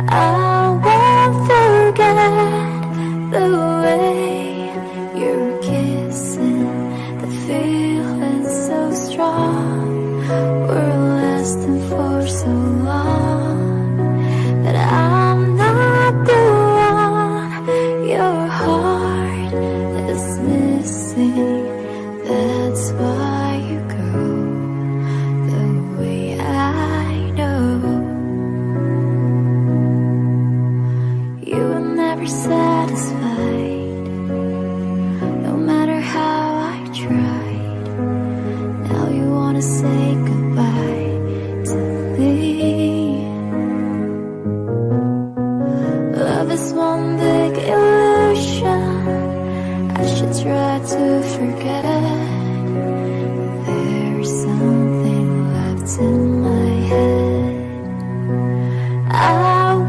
I won't forget the way you're kissing, the feeling so strong. We're lasting for so long, but I'm not the one your heart is missing. That's why you go the way I know. You were never satisfied, no matter how I tried. Now you wanna say goodbye to me. Love is one big illusion. I should try to forget, but there is something left in my head. I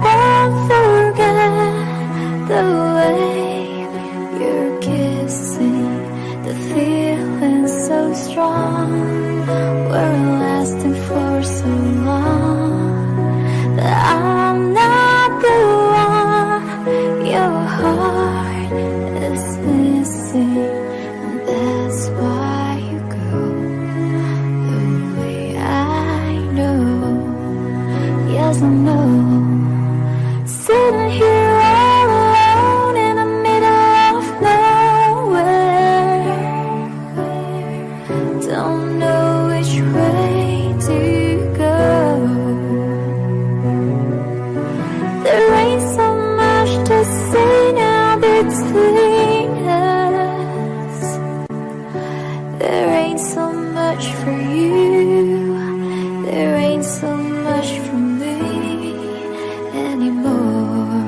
won't forget the way you're kissing, the feeling so strong. We're lasting for so long, but I'm not the one your heart is missing. And that's why you go the way I know. Yes, I know. Sitting here all alone in the middle of nowhere, don't know which way to go. There ain't so much to say now between us. There ain't so much for you, there ain't so much for me anymore.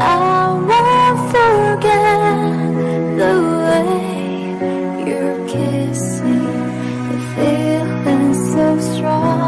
I won't forget the way you're kissing, the feeling so strong.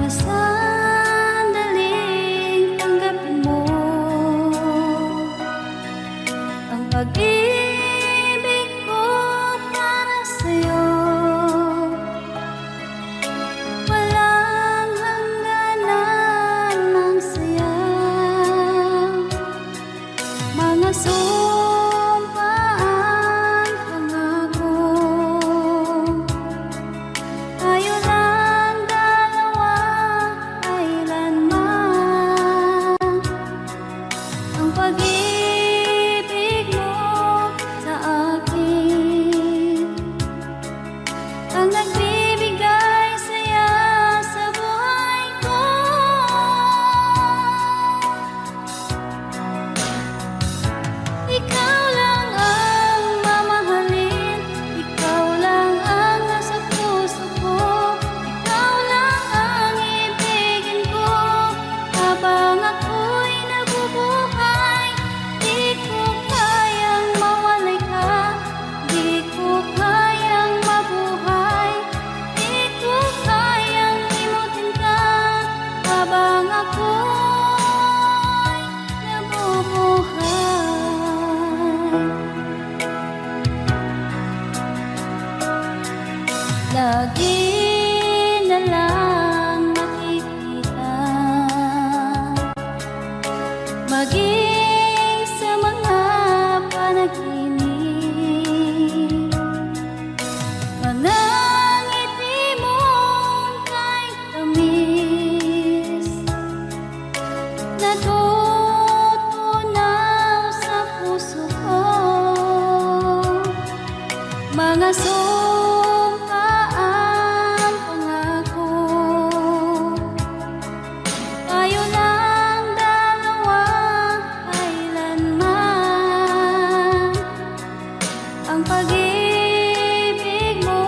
Sana sandaling tanggapin mo ang pag-ibig ko para sa'yo. Walang hangganan ng saya, mga sumpaan, pangako. Tayo lang dalawa, kailanman. Ang pag-ibig mo sa akin ang nagbibigay saya sa buhay ko. Ikaw lang ang mamahalin, ikaw lang ang nasa puso ko, ikaw lang ang ibigin ko habang ako'y nabubuhay. Di ko kayang mawalay ka, di ko kayang mabuhay, di ko kayang limutin ka habang ako'y nabubuhay. Lagi na lang makikita, maging sa mga panaginip, mga ngiti mong kahit tamis, natutunaw sa puso ko. Mga sumpaan, pangako. Tayo lang dalawa, kailanman. Ang pag-ibig mo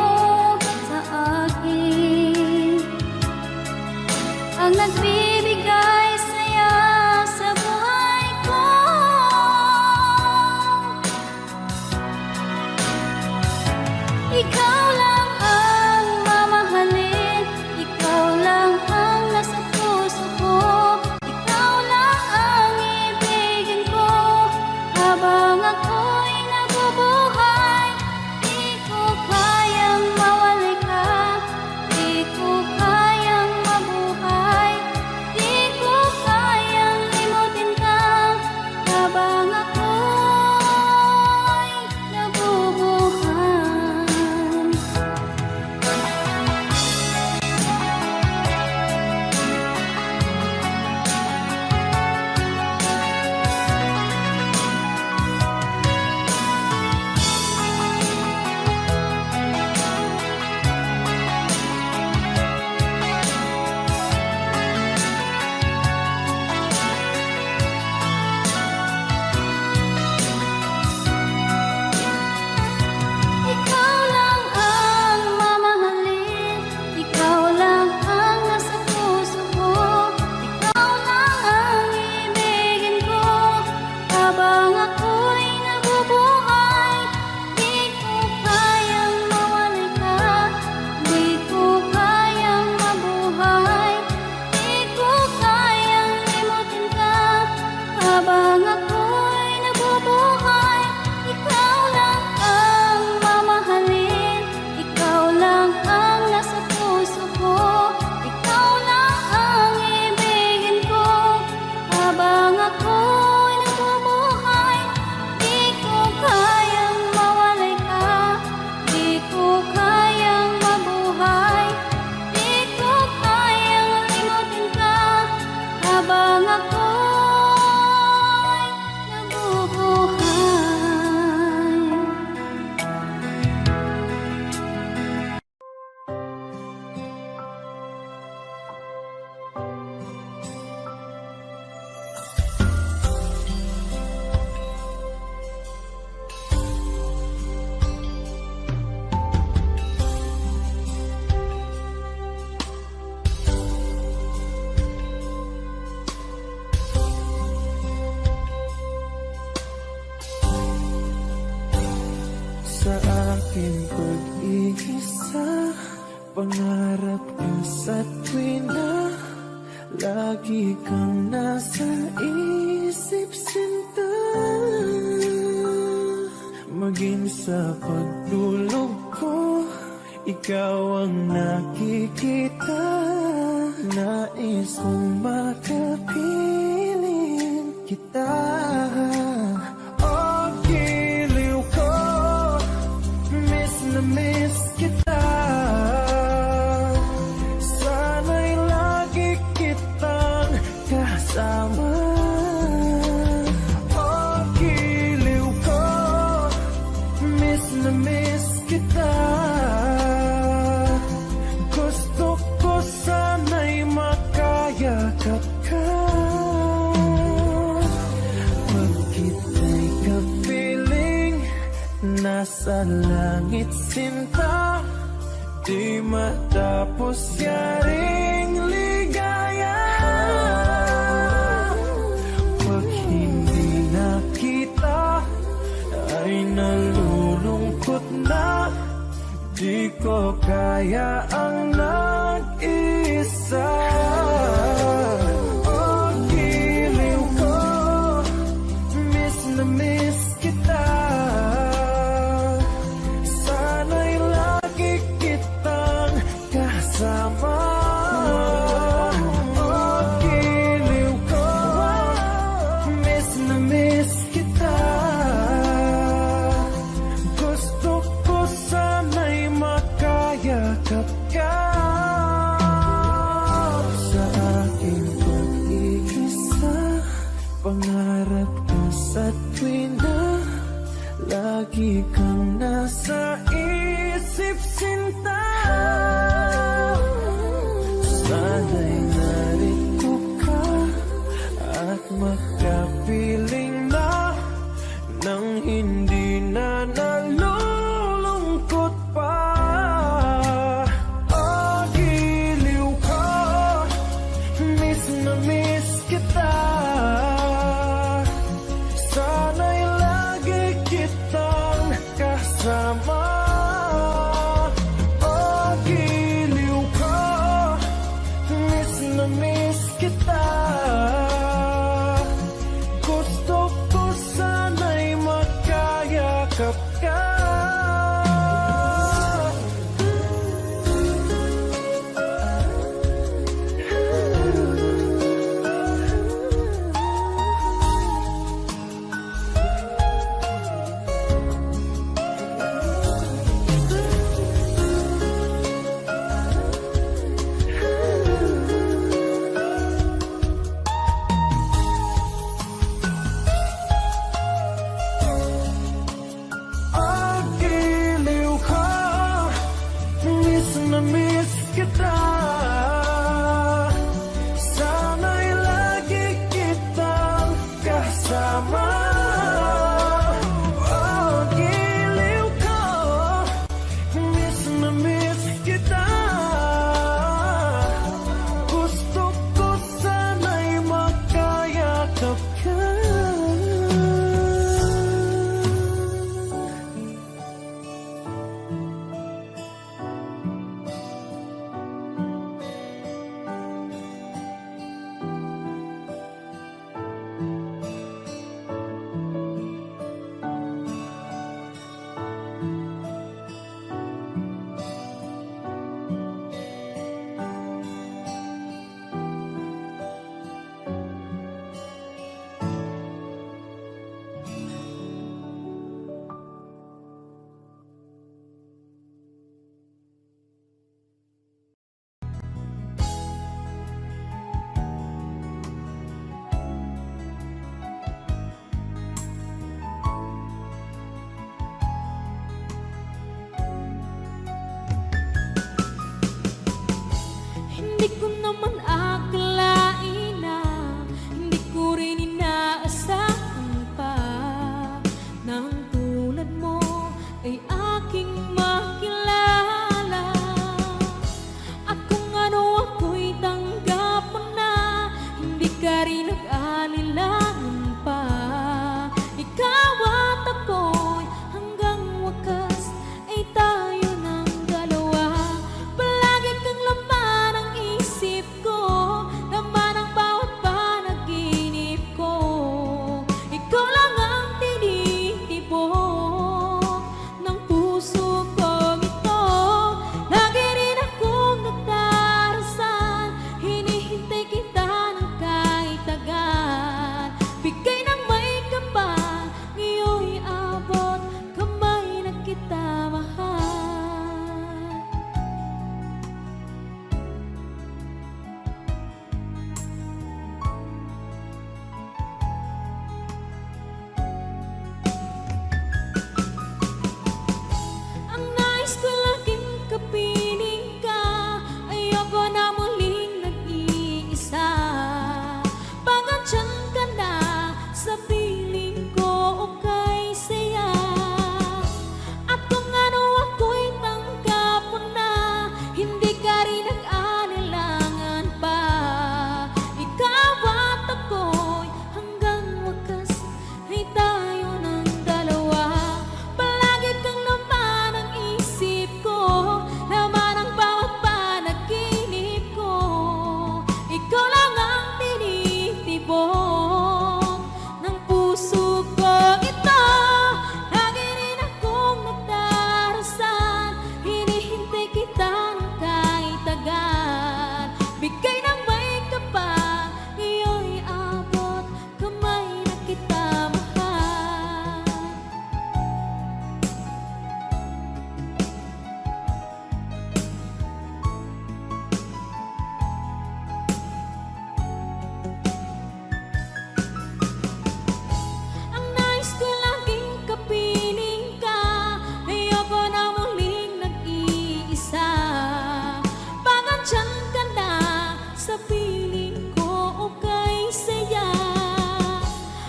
sa akin ang nagbibigay saya sa buhay ko. Ikaw lang ang mamahalin, ikaw lang ang nasa puso ko, ikaw lang ang ibigin ko habang ako'y nabubuhay. Di ko kayang mawalay ka, di ko kayang mabuhay, di ko kayang limutin ka habang ako'y nabubuhay. Ikaw lang ang mamahalin, ikaw lang ang nasa puso ko, ikaw lang ang ibigin ko habang ako'y nabubuhay. Di ko kayang mawalay ka, di ko kayang mabuhay, di ko kayang limutin ka habang ako'y nabubuhay. Ikaw lang ang mamahalin, ikaw lang ang nasa puso ko, ikaw lang ang ibigin ko habang ako'y nabubuhay. Di ko kayang mawalay ka, di ko kayang mabuhay, di ko kayang limutin ka habang ako'y nabubuhay. Sa aking pag-iisa, pangarap ka sa tuwing na lagi kang nasa isip sinta. Maging sa pagtulog ko, ikaw ang nakikita. Nais kong makapiling kita. Oh, giliw ko, miss na miss kita. Sana'y lagi kitang kasama. Oh, giliw ko, miss na miss kita. Gusto ko sana'y makayakap ka. Pag kita'y kapiling, nasa langit sinta. Di matapos yaring ligaya. Pag hindi nakita, ay nalulungkot na. Di ko kaya ang nag-isa. Oh, giliw ko, miss na miss kita. Sana'y lagi kitang kasama. Oh, giliw ko, miss na miss kita. Gusto ko sana'y makayakap ka. Sa aking pag-iisa, pangarap ka sa tuwina. Lagi kang nasa isip sinta. Sana'y narito ka at makapiling na nang hindi na nalulungkot pa. Oh, giliw ko, miss na miss kita. Sana'y lagi kitang kasama. Oh, giliw ko, miss na miss kita. Gusto ko sana'y makayakap ka. Oh, giliw ko, miss na miss kita. Sana'y lagi kitang kasama. Oh, giliw ko, miss na miss kita. Gusto ko sana'y makayakap ka. Hindi ko naman akalain na hindi ko rin inaasahan pa nang tulad mo ay aking makilala. At kung ano ako'y tanggap mo na, hindi ka rin nag-alilangan pa. Ikaw at ako'y hanggang wakas ay tayo ng dalawa. Palagi kang laman ng isip ko. bigay ng may kapal. Ngayon'y abot kamay na kita mahal. Ang nais ko laging kapiling ka, ayoko na muling nag-iisa. Pag andyan ka na sa piling ko, okay saya.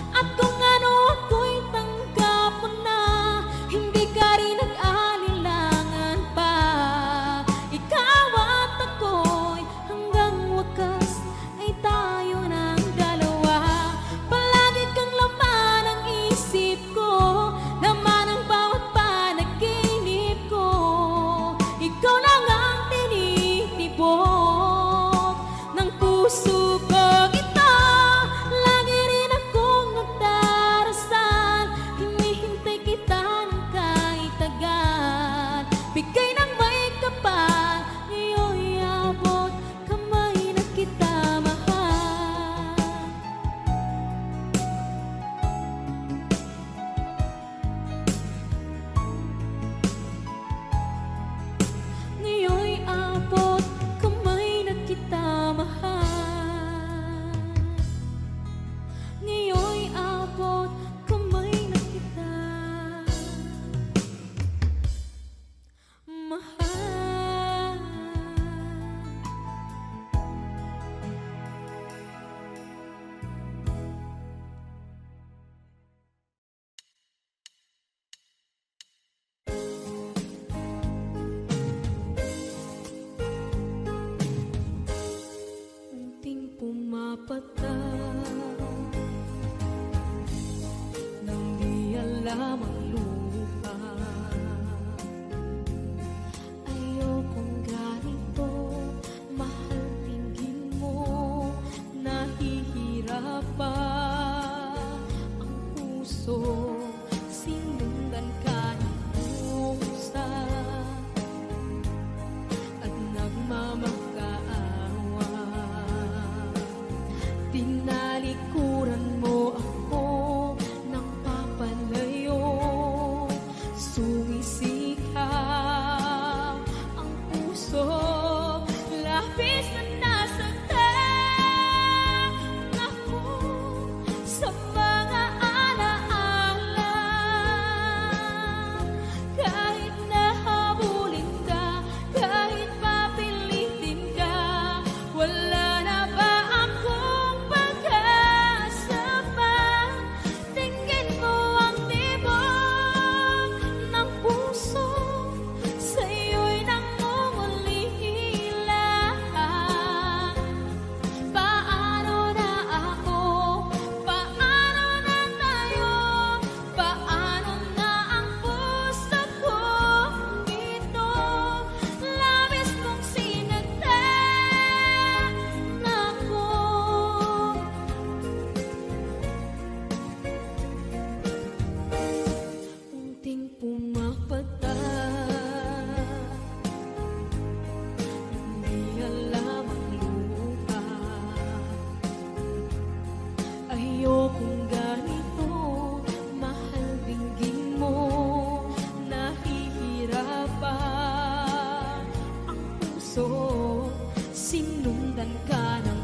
At kung ano ako'y tanggap mo na, hindi ka rin nag-alilangan pa. Ikaw at ako'y hanggang wakas ay tayo ng dalawa. Palagi kang laman ng isip ko, laman ng bawat panaginip ko. Ikaw lang ang tinitibok ng puso kong ito. Lagi rin akong nagdarasal, hinihintay kita ng kahit tagal. Bigay ng may kapal, ngayon'y abot kamay na kita mahal. Ngayon'y abot kamay na kita mahal. Ngayon'y abot kamay na kita mahal. Unting pumapatak nang di alam ang lupa. Ayokong ganito, mahal, tingin mo, nahihirapan ang puso. Sinundan ka ng pusa at nagmamakaawa. Tinalikuran mo ako ng papalayo, sumisigaw ang puso. Labis na nasaktan ako sa mga alaala. Kahit nahabulin ka, kahit papilitin ka, wala na ba akong pag-asa pa? Tingin mo ang tibok ng puso, sa'yo'y nangungulila. Paano na ako? Paano na tayo? Paano na ang puso ko ito? Labis mong sinaktan ako. Unting pumapatak, hindi alam ang lupa. Ayokong ganito, mahal, dinggin mo, nahihirapan ang puso. Sinundan ka ng